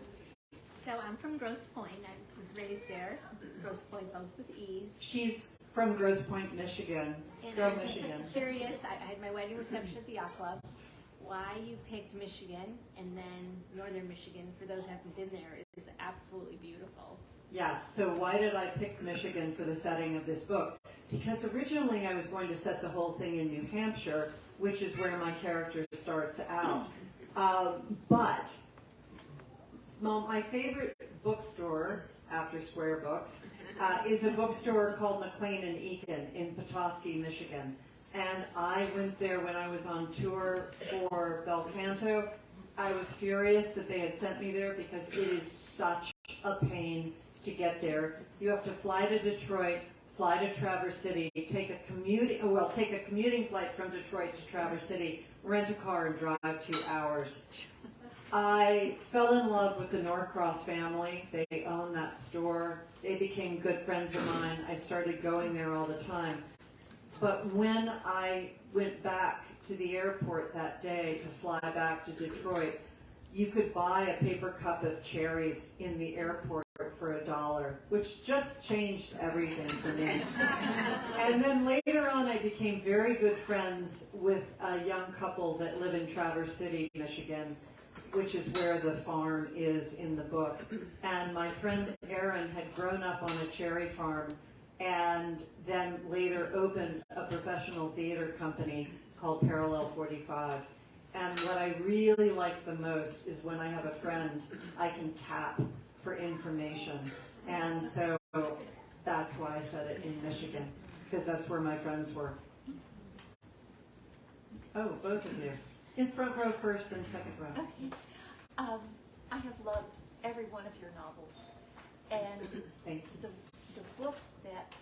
So I'm from Grosse Pointe. I was raised there. Grosse Pointe, both with E's. She's from Grosse Pointe, Michigan. And Girl, I was Michigan. curious, I had my wedding reception at the Yacht Club, why you picked Michigan and then Northern Michigan, for those who haven't been there, is absolutely beautiful. Yes, so why did I pick Michigan for the setting of this book? Because originally I was going to set the whole thing in New Hampshire, which is where my character starts out. But my favorite bookstore, after Square Books, is a bookstore called McLean and Eakin in Petoskey, Michigan. And I went there when I was on tour for Bel Canto. I was furious that they had sent me there because it is such a pain to get there. You have to fly to Detroit, fly to Traverse City, take a commuting flight from Detroit to Traverse City, rent a car and drive 2 hours. I fell in love with the Norcross family. They own that store. They became good friends of mine. I started going there all the time. But when I went back to the airport that day to fly back to Detroit, you could buy a paper cup of cherries in the airport for $1, which just changed everything for me. And then later on, I became very good friends with a young couple that live in Traverse City, Michigan, which is where the farm is in the book. And my friend Erin had grown up on a cherry farm and then later opened a professional theater company called Parallel 45. And what I really like the most is when I have a friend I can tap for information. And so that's why I said it in Michigan, because that's where my friends were. Oh, both of you. In front row first and second row. Okay. I have loved every one of your novels. And Thank you. the book that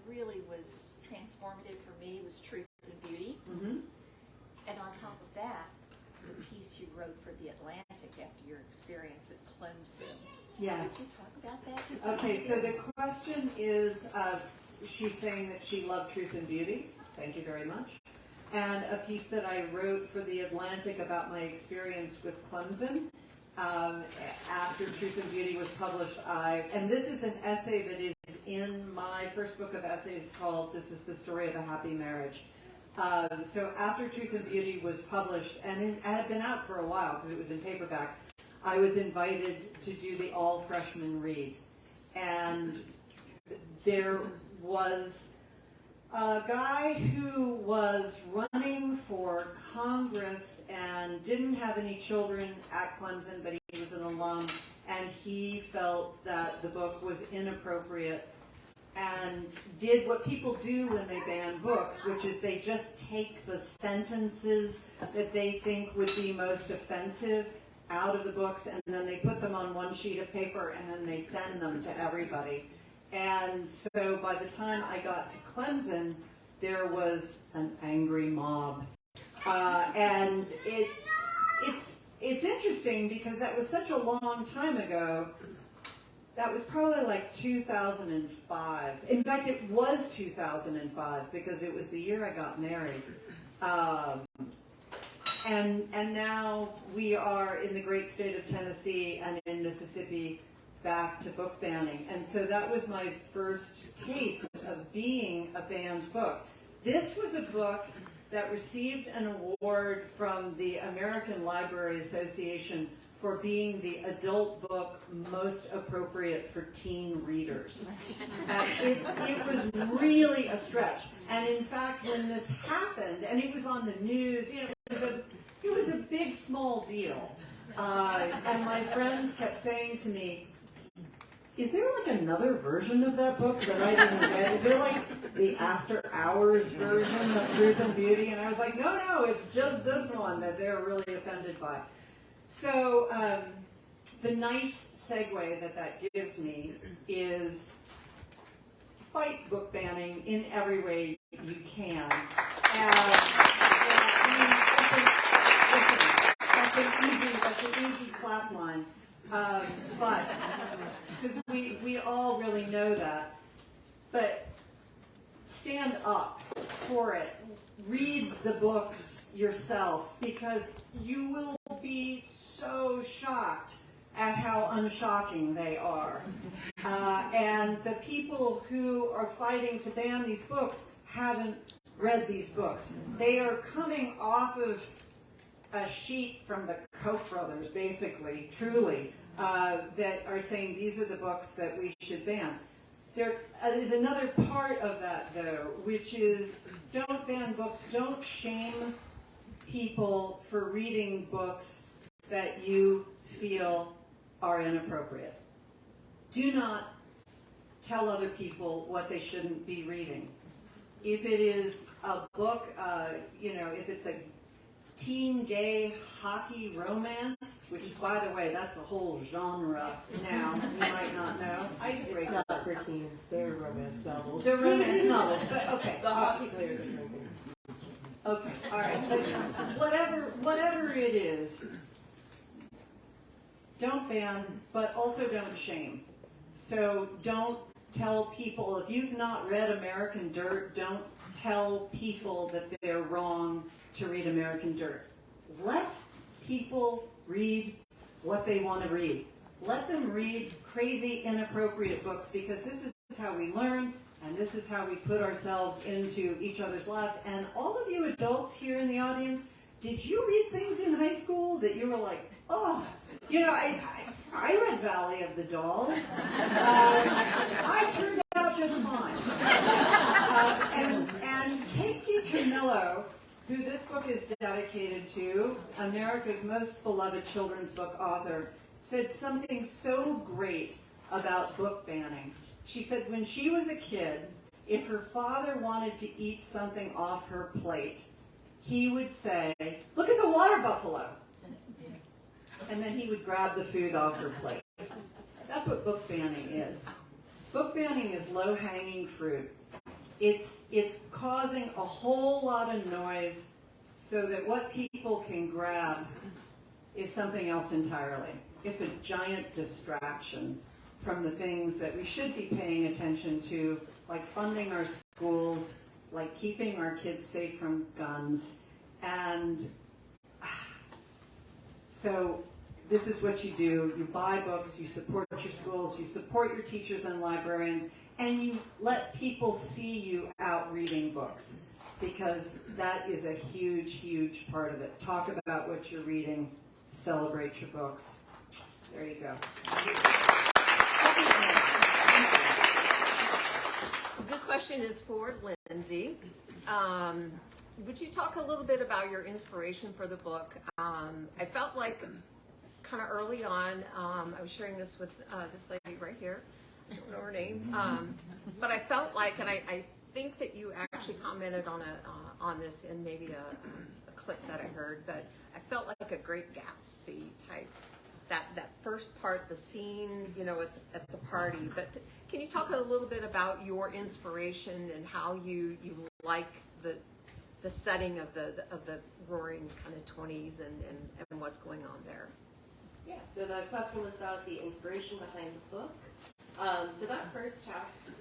really was transformative for me was Truth and Beauty. Mm-hmm. And on top of that, the piece you wrote for The Atlantic after your experience at Clemson. Yes. Could you talk about that? Just Okay, so the question is, she's saying that she loved Truth and Beauty. Thank you very much. And a piece that I wrote for The Atlantic about my experience with Clemson. After Truth and Beauty was published, and this is an essay that is in my first book of essays called This is the Story of a Happy Marriage. So after Truth and Beauty was published, and it had been out for a while because it was in paperback, I was invited to do the all-freshman read. And there was a guy who was running for Congress and didn't have any children at Clemson, but he was an alum, and he felt that the book was inappropriate and did what people do when they ban books, which is they just take the sentences that they think would be most offensive out of the books, and then they put them on one sheet of paper, and then they send them to everybody. And so by the time I got to Clemson, there was an angry mob. And it's interesting because that was such a long time ago. That was probably like 2005. In fact, it was 2005 because it was the year I got married. And now we are in the great state of Tennessee and in Mississippi back to book banning. And so that was my first taste of being a banned book. This was a book that received an award from the American Library Association for being the adult book most appropriate for teen readers. It was really a stretch. And in fact, when this happened, and it was on the news, it was a big, small deal. And my friends kept saying to me, is there like another version of that book that I didn't get? Is there like the after hours version of Truth and Beauty? And I was like, no, it's just this one that they're really offended by. So the nice segue that gives me is fight book banning in every way you can. That's an easy clap line. But because we all really know that. But stand up for it. Read the books yourself, because you will be so shocked at how unshocking they are. And the people who are fighting to ban these books haven't read these books. They are coming off of a sheet from the Koch brothers, basically, truly, that are saying these are the books that we should ban. There is another part of that, though, which is don't ban books, don't shame people for reading books that you feel are inappropriate. Do not tell other people what they shouldn't be reading. If it is a book, if it's a teen gay hockey romance, which, by the way, that's a whole genre now, you might not know. Icebreaker. It's not for teens, they're romance novels. They're romance novels, but okay. The hockey players are drinking. Okay, all right. But whatever it is, don't ban, but also don't shame. So don't tell people, if you've not read American Dirt, don't tell people that they're wrong to read American Dirt. Let people read what they want to read. Let them read crazy, inappropriate books, because this is how we learn, and this is how we put ourselves into each other's lives. And all of you adults here in the audience, did you read things in high school that you were like, oh, I read Valley of the Dolls. I turned out just fine. And Katie Camillo, who this book is dedicated to, America's most beloved children's book author, said something so great about book banning. She said when she was a kid, if her father wanted to eat something off her plate, he would say, "Look at the water buffalo." And then he would grab the food off her plate. That's what book banning is. Book banning is low-hanging fruit. It's causing a whole lot of noise so that what people can grab is something else entirely. It's a giant distraction from the things that we should be paying attention to, like funding our schools, like keeping our kids safe from guns. And so this is what you do. You buy books, you support your schools, you support your teachers and librarians, and you let people see you out reading books, because that is a huge, huge part of it. Talk about what you're reading. Celebrate your books. There you go. This question is for Lindsay. Would you talk a little bit about your inspiration for the book? I felt like kind of early on, I was sharing this with this lady right here. I don't know her name. But I felt like, and I think that you actually commented on this in maybe a clip that I heard, but I felt like a Great Gatsby type. That first part, the scene, at the party. But can you talk a little bit about your inspiration and how you like the setting of the roaring kind of 20s and what's going on there? Yeah, so the question was about the inspiration behind the book. So that first chapter,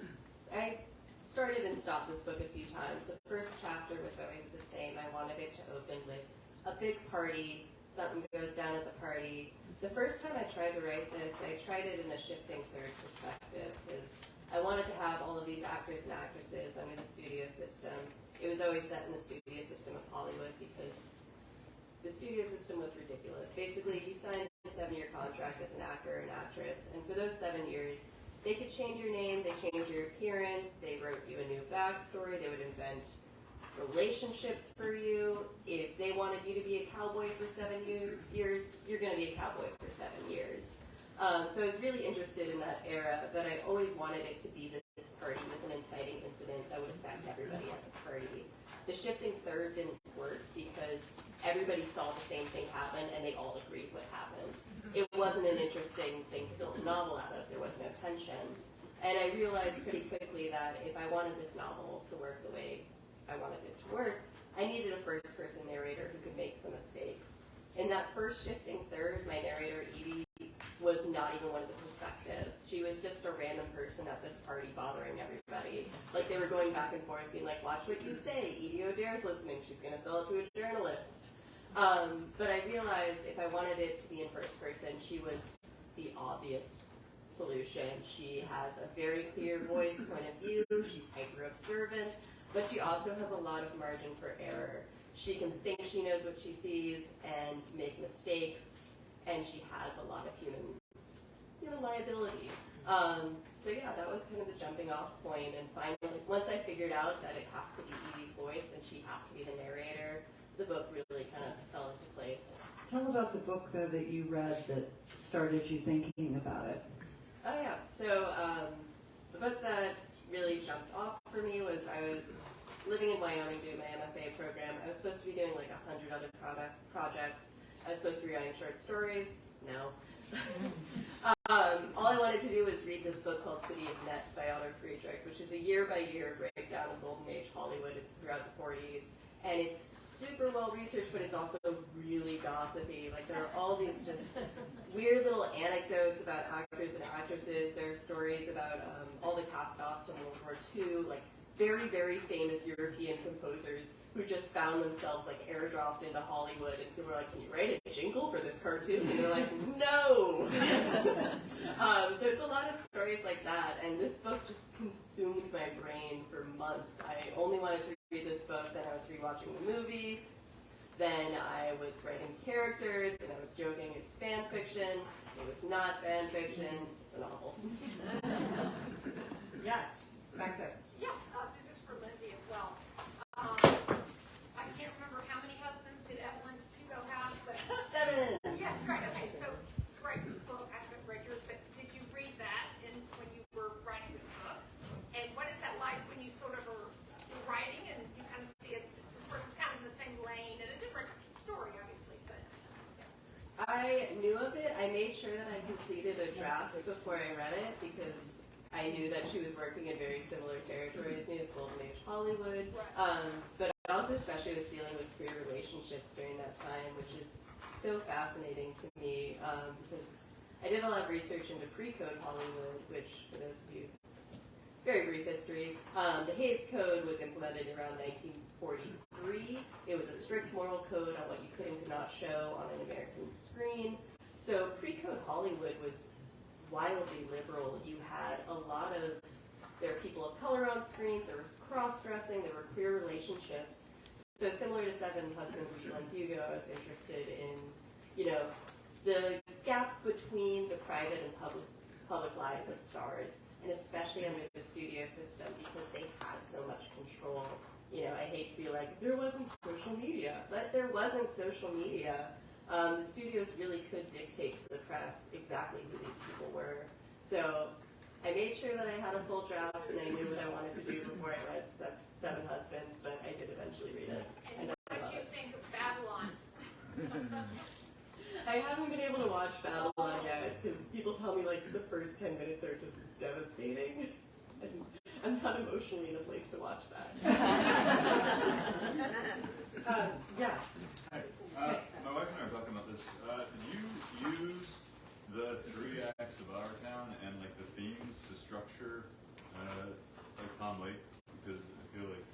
I started and stopped this book a few times. The first chapter was always the same. I wanted it to open with a big party, something goes down at the party, The first time I tried to write this, I tried it in a shifting third perspective because I wanted to have all of these actors and actresses under the studio system. It was always set in the studio system of Hollywood because the studio system was ridiculous. Basically, you signed a 7-year contract as an actor or an actress, and for those 7 years, they could change your name, they changed your appearance, they wrote you a new backstory, they would invent relationships for you. If they wanted you to be a cowboy for 7 years, you're going to be a cowboy for 7 years. So I was really interested in that era, but I always wanted it to be this party with an inciting incident that would affect everybody at the party. The shifting third didn't work because everybody saw the same thing happen and they all agreed what happened. It wasn't an interesting thing to build a novel out of. There was no tension. And I realized pretty quickly that if I wanted this novel to work the way I wanted it to work, I needed a first-person narrator who could make some mistakes. In that first shifting third, my narrator, Edie, was not even one of the perspectives. She was just a random person at this party bothering everybody. Like, they were going back and forth, being like, watch what you say. Edie O'Dare's listening. She's going to sell it to a journalist. But I realized if I wanted it to be in first person, she was the obvious solution. She has a very clear voice, point of view. She's hyper-observant. But she also has a lot of margin for error. She can think she knows what she sees and make mistakes, and she has a lot of human liability. So yeah, that was kind of the jumping off point. And finally, once I figured out that it has to be Edie's voice and she has to be the narrator, the book really kind of fell into place. Tell about the book, though, that you read that started you thinking about it. Oh yeah, so the book that really jumped off for me was I was living in Wyoming doing my MFA program. I was supposed to be doing like 100 other projects. I was supposed to be writing short stories. No. All I wanted to do was read this book called City of Nets by Otto Friedrich, which is a year-by-year breakdown of Golden Age Hollywood. It's throughout the 40s, and it's super well-researched, but it's also really gossipy. Like, there are all these just weird little anecdotes about actors and actresses. There are stories about all the cast-offs from World War II, like very, very famous European composers who just found themselves like airdropped into Hollywood, and people were like, can you write a jingle for this cartoon? And they're like, no! So it's a lot of stories like that, and this book just consumed my brain for months. I only wanted to read this book, then I was rewatching the movie, then I was writing characters, and I was joking it's fan fiction. It was not fan fiction. It's a novel. Yes, back there. Yes, this is for Lindsay as well. I can't remember how many husbands did Evelyn Hugo have, but 7. yes, right. Okay, so great book. I haven't read yours, but did you read that when you were writing this book? And what is that like when you sort of are writing and you kind of see it? This person's kind of in the same lane and a different story, obviously, but. I knew of it. I made sure that I completed a draft before I read it because I knew that she was working in very similar territory as me with Golden Age Hollywood, but also especially with dealing with queer relationships during that time, which is so fascinating to me because I did a lot of research into pre-code Hollywood, which, for those of you, very brief history, the Hays Code was implemented around 1943. It was a strict moral code on what you could and could not show on an American screen. So pre-code Hollywood was wildly liberal. You had a lot of, there were people of color on screens, there was cross-dressing, there were queer relationships. So similar to Seven Husbands of Evelyn Hugo, I was interested in, the gap between the private and public lives of stars, and especially under the studio system because they had so much control. I hate to be like, there wasn't social media, but there wasn't social media. The studios really could dictate to the press exactly who these people were. So I made sure that I had a full draft and I knew what I wanted to do before I read Seven Husbands, but I did eventually read it. And what did you think of Babylon? I haven't been able to watch Babylon yet because people tell me like the first 10 minutes are just devastating. And I'm not emotionally in a place to watch that. Yes. Hi. My wife and I are talking about this. Did you use the 3 acts of Our Town and like the themes to structure like Tom Lake? Because I feel like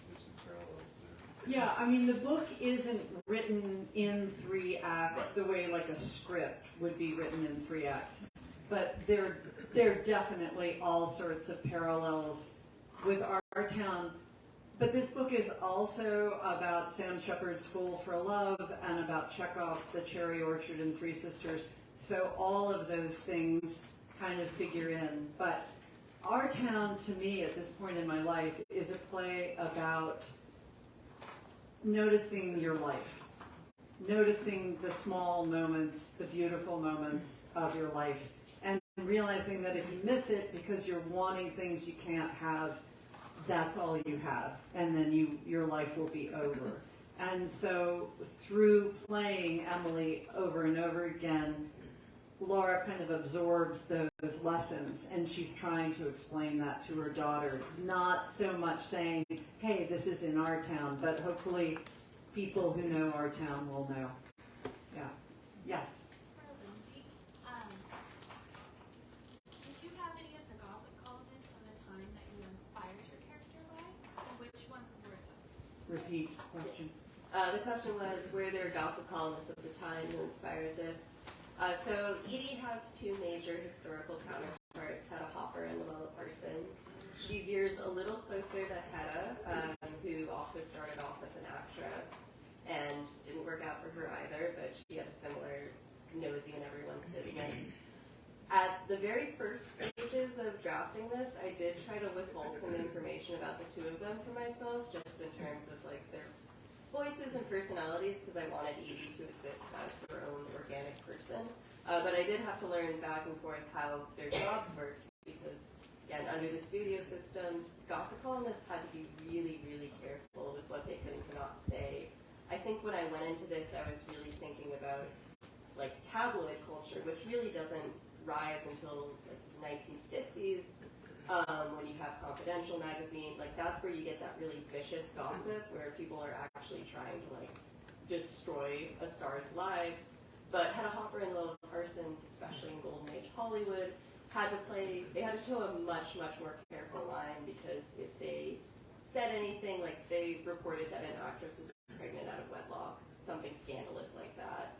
there's some parallels there. Yeah, I mean, the book isn't written in 3 acts, the way like a script would be written in 3 acts. But there are definitely all sorts of parallels with our town. But this book is also about Sam Shepard's Fool for Love and about Chekhov's The Cherry Orchard and Three Sisters. So all of those things kind of figure in. But our town, to me, at this point in my life, is a play about noticing your life. Noticing the small moments, the beautiful moments of your life. And realizing that if you miss it because you're wanting things you can't have, that's all you have, and then your life will be over. And so through playing Emily over and over again, Lara kind of absorbs those lessons, and she's trying to explain that to her daughters. Not so much saying, hey, this is in our town, but hopefully people who know our town will know. Yeah. Yes? For Lindsay, did you have any of the gossip columnists from the time that you inspired your character by? And which ones were those? Repeat question. The question was, were there gossip columnists at the time who inspired this? So Edie has 2 major historical counterparts, Hedda Hopper and Luella Parsons. She veers a little closer to Hedda, who also started off as an actress and didn't work out for her either, but she had a similar nosy in everyone's business. At the very first stages of drafting this, I did try to withhold some information about the 2 of them for myself, just in terms of like their voices and personalities, because I wanted Edie to exist as her own organic person. But I did have to learn back and forth how their jobs worked, because again, under the studio systems, gossip columnists had to be really, really careful with what they could and could not say. I think when I went into this, I was really thinking about like tabloid culture, which really doesn't rise until like the 1950s. When you have Confidential magazine, like that's where you get that really vicious gossip where people are actually trying to like destroy a star's lives. But Hedda Hopper and Luella Parsons, especially in Golden Age Hollywood, had to toe a much, much more careful line, because if they said anything, like they reported that an actress was pregnant out of wedlock, something scandalous like that,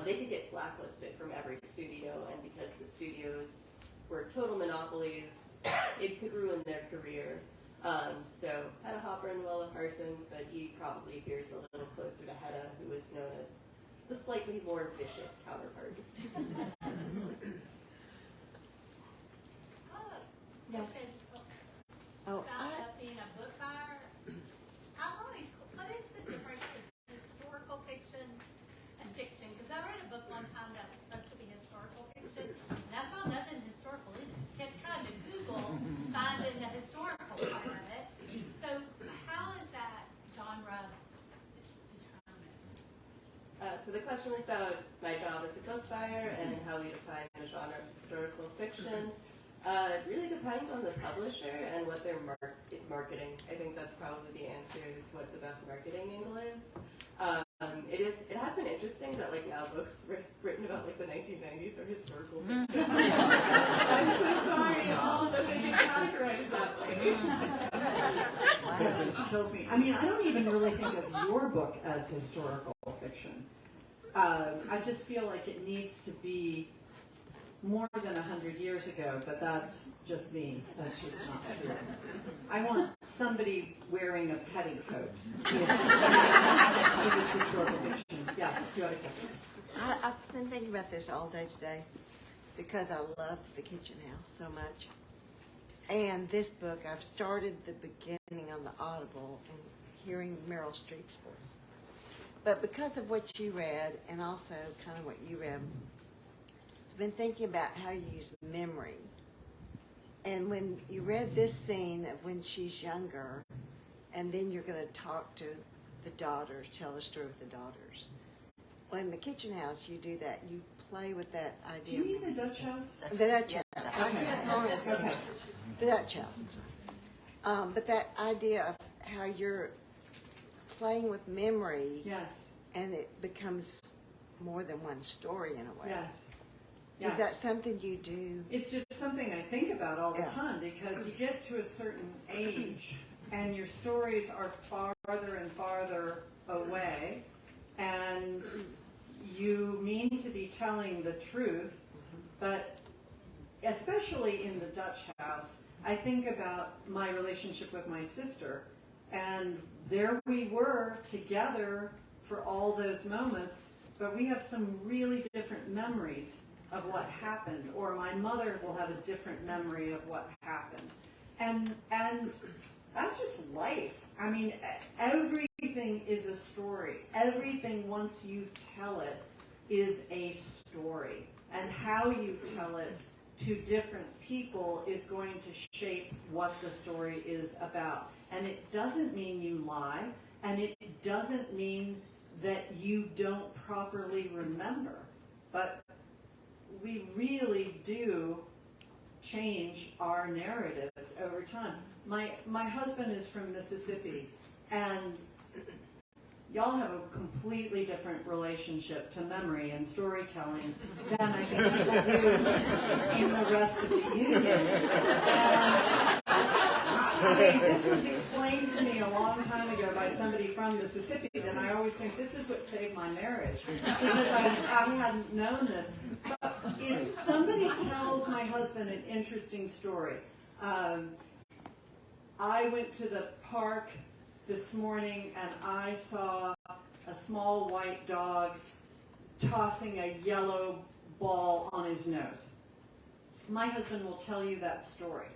they could get blacklisted from every studio, and because the studios were total monopolies, it could ruin their career. So Hedda Hopper and Luella Parsons, but he probably veers a little closer to Hedda, who is known as the slightly more vicious counterpart. Yes. About being a book buyer, what is the difference in historical fiction and fiction? Because I read a book one time that was supposed to be historical fiction, and I saw nothing historical in it. Kept trying to Google finding the historical part of it. So how is that genre determined? So the question was about my job as a book buyer and how we define the genre of historical fiction. It really depends on the publisher and what its marketing. I think that's probably the answer, is what the best marketing angle is. It has been interesting that like now books written about like the 1990s are historical fiction. I'm so sorry, all of us are being categorized that way. That just kills me. I mean, I don't even really think of your book as historical fiction. I just feel like it needs to be more than 100 years ago, but that's just me. That's just not true. I want somebody wearing a petticoat. If it's historical fiction. Yes, you had a question. I've been thinking about this all day today because I loved The Kitchen House so much. And this book, I've started the beginning on the Audible and hearing Meryl Streep's voice. But because of what you read, and also kind of what you read, I've been thinking about how you use memory. And when you read this scene of when she's younger, and then you're going to talk to the daughters, tell the story of the daughters. Well, in The Kitchen House, you do that. You play with that idea. Do you mean the Dutch House? The Dutch House. Okay. The Dutch House, I'm sorry. But that idea of how you're playing with memory. Yes. And it becomes more than one story in a way. Yes. Is that something you do? It's just something I think about all the time, because you get to a certain age and your stories are farther and farther away, and you mean to be telling the truth, but especially in the Dutch house, I think about my relationship with my sister, and there we were together for all those moments, but we have some really different memories of what happened, or my mother will have a different memory of what happened. And that's just life. I mean, everything is a story. Everything, once you tell it, is a story. And how you tell it to different people is going to shape what the story is about. And it doesn't mean you lie, and it doesn't mean that you don't properly remember. But we really do change our narratives over time. My husband is from Mississippi, and y'all have a completely different relationship to memory and storytelling than I think people do in the rest of the Union. And I mean, this was explained to me a long time ago by somebody from Mississippi, and I always think this is what saved my marriage, because I hadn't known this. But if somebody tells my husband an interesting story, I went to the park this morning and I saw a small white dog tossing a yellow ball on his nose. My husband will tell you that story.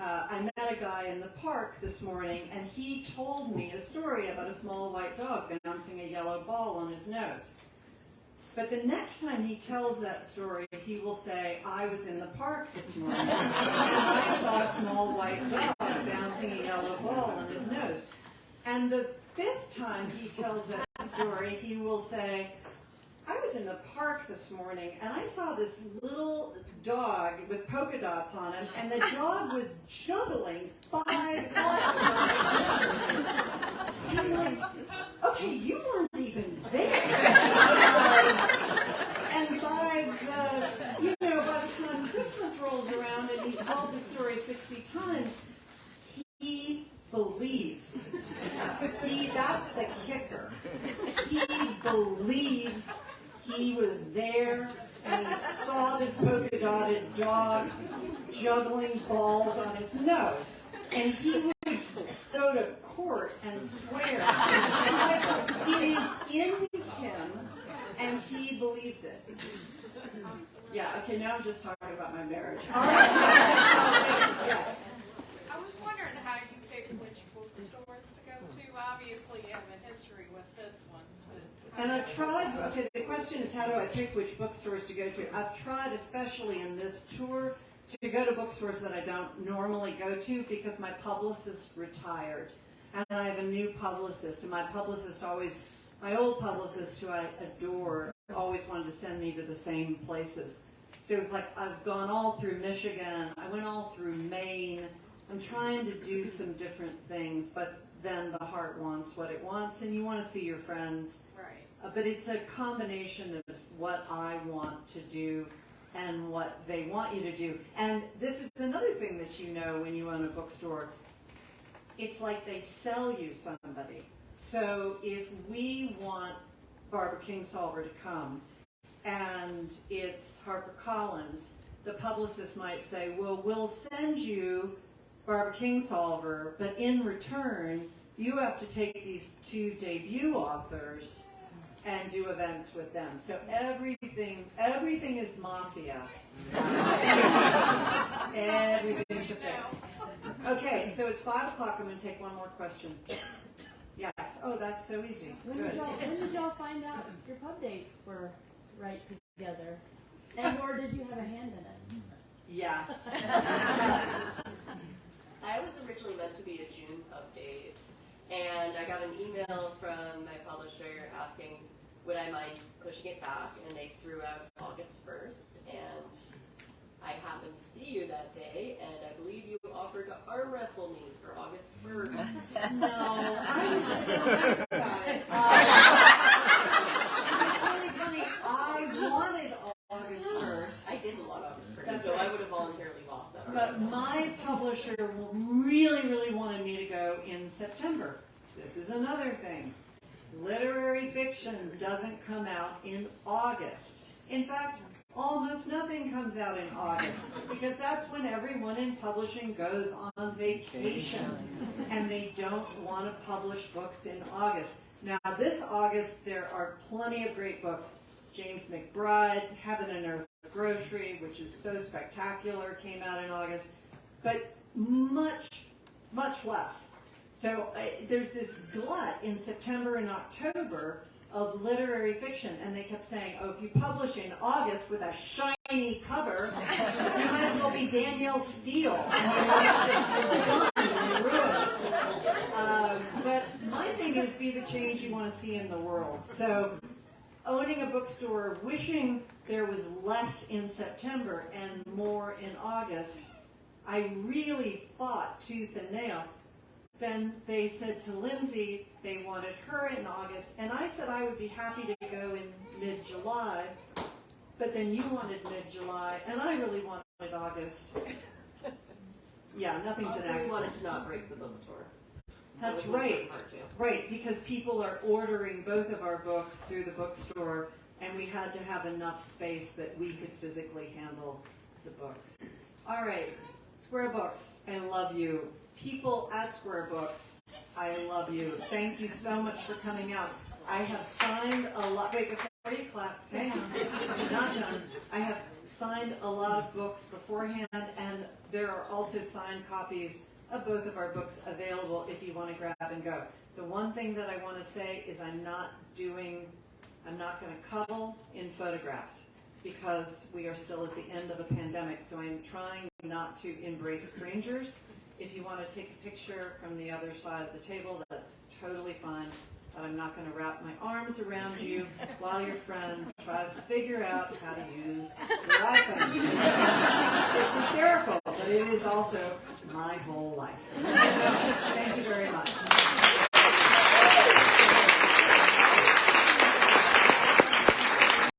I met a guy in the park this morning, and he told me a story about a small white dog bouncing a yellow ball on his nose. But the next time he tells that story, he will say, I was in the park this morning, and I saw a small white dog bouncing a yellow ball on his nose. And the fifth time he tells that story, he will say, I was in the park this morning and I saw this little dog with polka dots on him, and the dog was juggling 5 balls. I'm like, okay, you weren't even there. And by the time Christmas rolls around and he's told the story 60 times, he believes. That's the kicker. He believes he was there and he saw this polka dotted dog juggling balls on his nose. And he would go to court and swear it is in him and he believes it. Yeah, okay, now I'm just talking about my marriage. All right. Yes. I was wondering how you picked which bookstores to go to. Obviously, you have a history with this one. And I've tried, okay, the question is how do I pick which bookstores to go to? I've tried, especially in this tour, to go to bookstores that I don't normally go to because my publicist retired. And I have a new publicist, and my old publicist, who I adore, always wanted to send me to the same places. So it's like I've gone all through Michigan, I went all through Maine. I'm trying to do some different things, but then the heart wants what it wants, and you want to see your friends. Right. But it's a combination of what I want to do and what they want you to do. And this is another thing that you know when you own a bookstore. It's like they sell you somebody. So if we want Barbara Kingsolver to come, and it's HarperCollins, the publicist might say, well, we'll send you Barbara Kingsolver, but in return, you have to take these 2 debut authors and do events with them. So everything is mafia. Everything's a fix. Okay, so it's 5 o'clock. I'm going to take one more question. Yes. Oh, that's so easy. When Good. did y'all find out your pub dates were right together? And or did you have a hand in it? Yes. I was originally meant to be a June pub date, and I got an email from my publisher asking would I mind pushing it back, and they threw out August 1st, and I happened to see you that day, and I believe you offered to arm wrestle me for August 1st. No, I was so nice about it. It's really funny. I wanted August 1st. I didn't want August 1st, That's so right. I would have voluntarily lost that. But my publisher really, really wanted me to go in September. This is another thing. literary fiction doesn't come out in August. In fact, almost nothing comes out in August because that's when everyone in publishing goes on vacation and they don't want to publish books in August. Now, this August, there are plenty of great books. James McBride, Heaven and Earth Grocery, which is so spectacular, came out in August, but much, much less. So there's this glut in September and October of literary fiction, and they kept saying, oh, if you publish in August with a shiny cover, you might as well be Danielle Steele. But my thing is, be the change you want to see in the world. So owning a bookstore, wishing there was less in September and more in August, I really fought tooth and nail. Then they said to Lindsay they wanted her in August, and I said I would be happy to go in mid-July, but then you wanted mid-July, and I really wanted August. Yeah, nothing's an Also, we accident. wanted to not break the bookstore. That's That was right. part too. Right, because people are ordering both of our books through the bookstore, and we had to have enough space that we could physically handle the books. All right, Square Books, I love you. People at Square Books, I love you. Thank you so much for coming out. I have signed a lot. Wait, before you clap, hang on, I'm not done. I have signed a lot of books beforehand, and there are also signed copies of both of our books available if you want to grab and go. The one thing that I want to say is I'm not going to cuddle in photographs because we are still at the end of a pandemic, so I'm trying not to embrace strangers. If you want to take a picture from the other side of the table, that's totally fine, but I'm not going to wrap my arms around you while your friend tries to figure out how to use your iPhone. It's hysterical, but it is also my whole life. Thank you very much.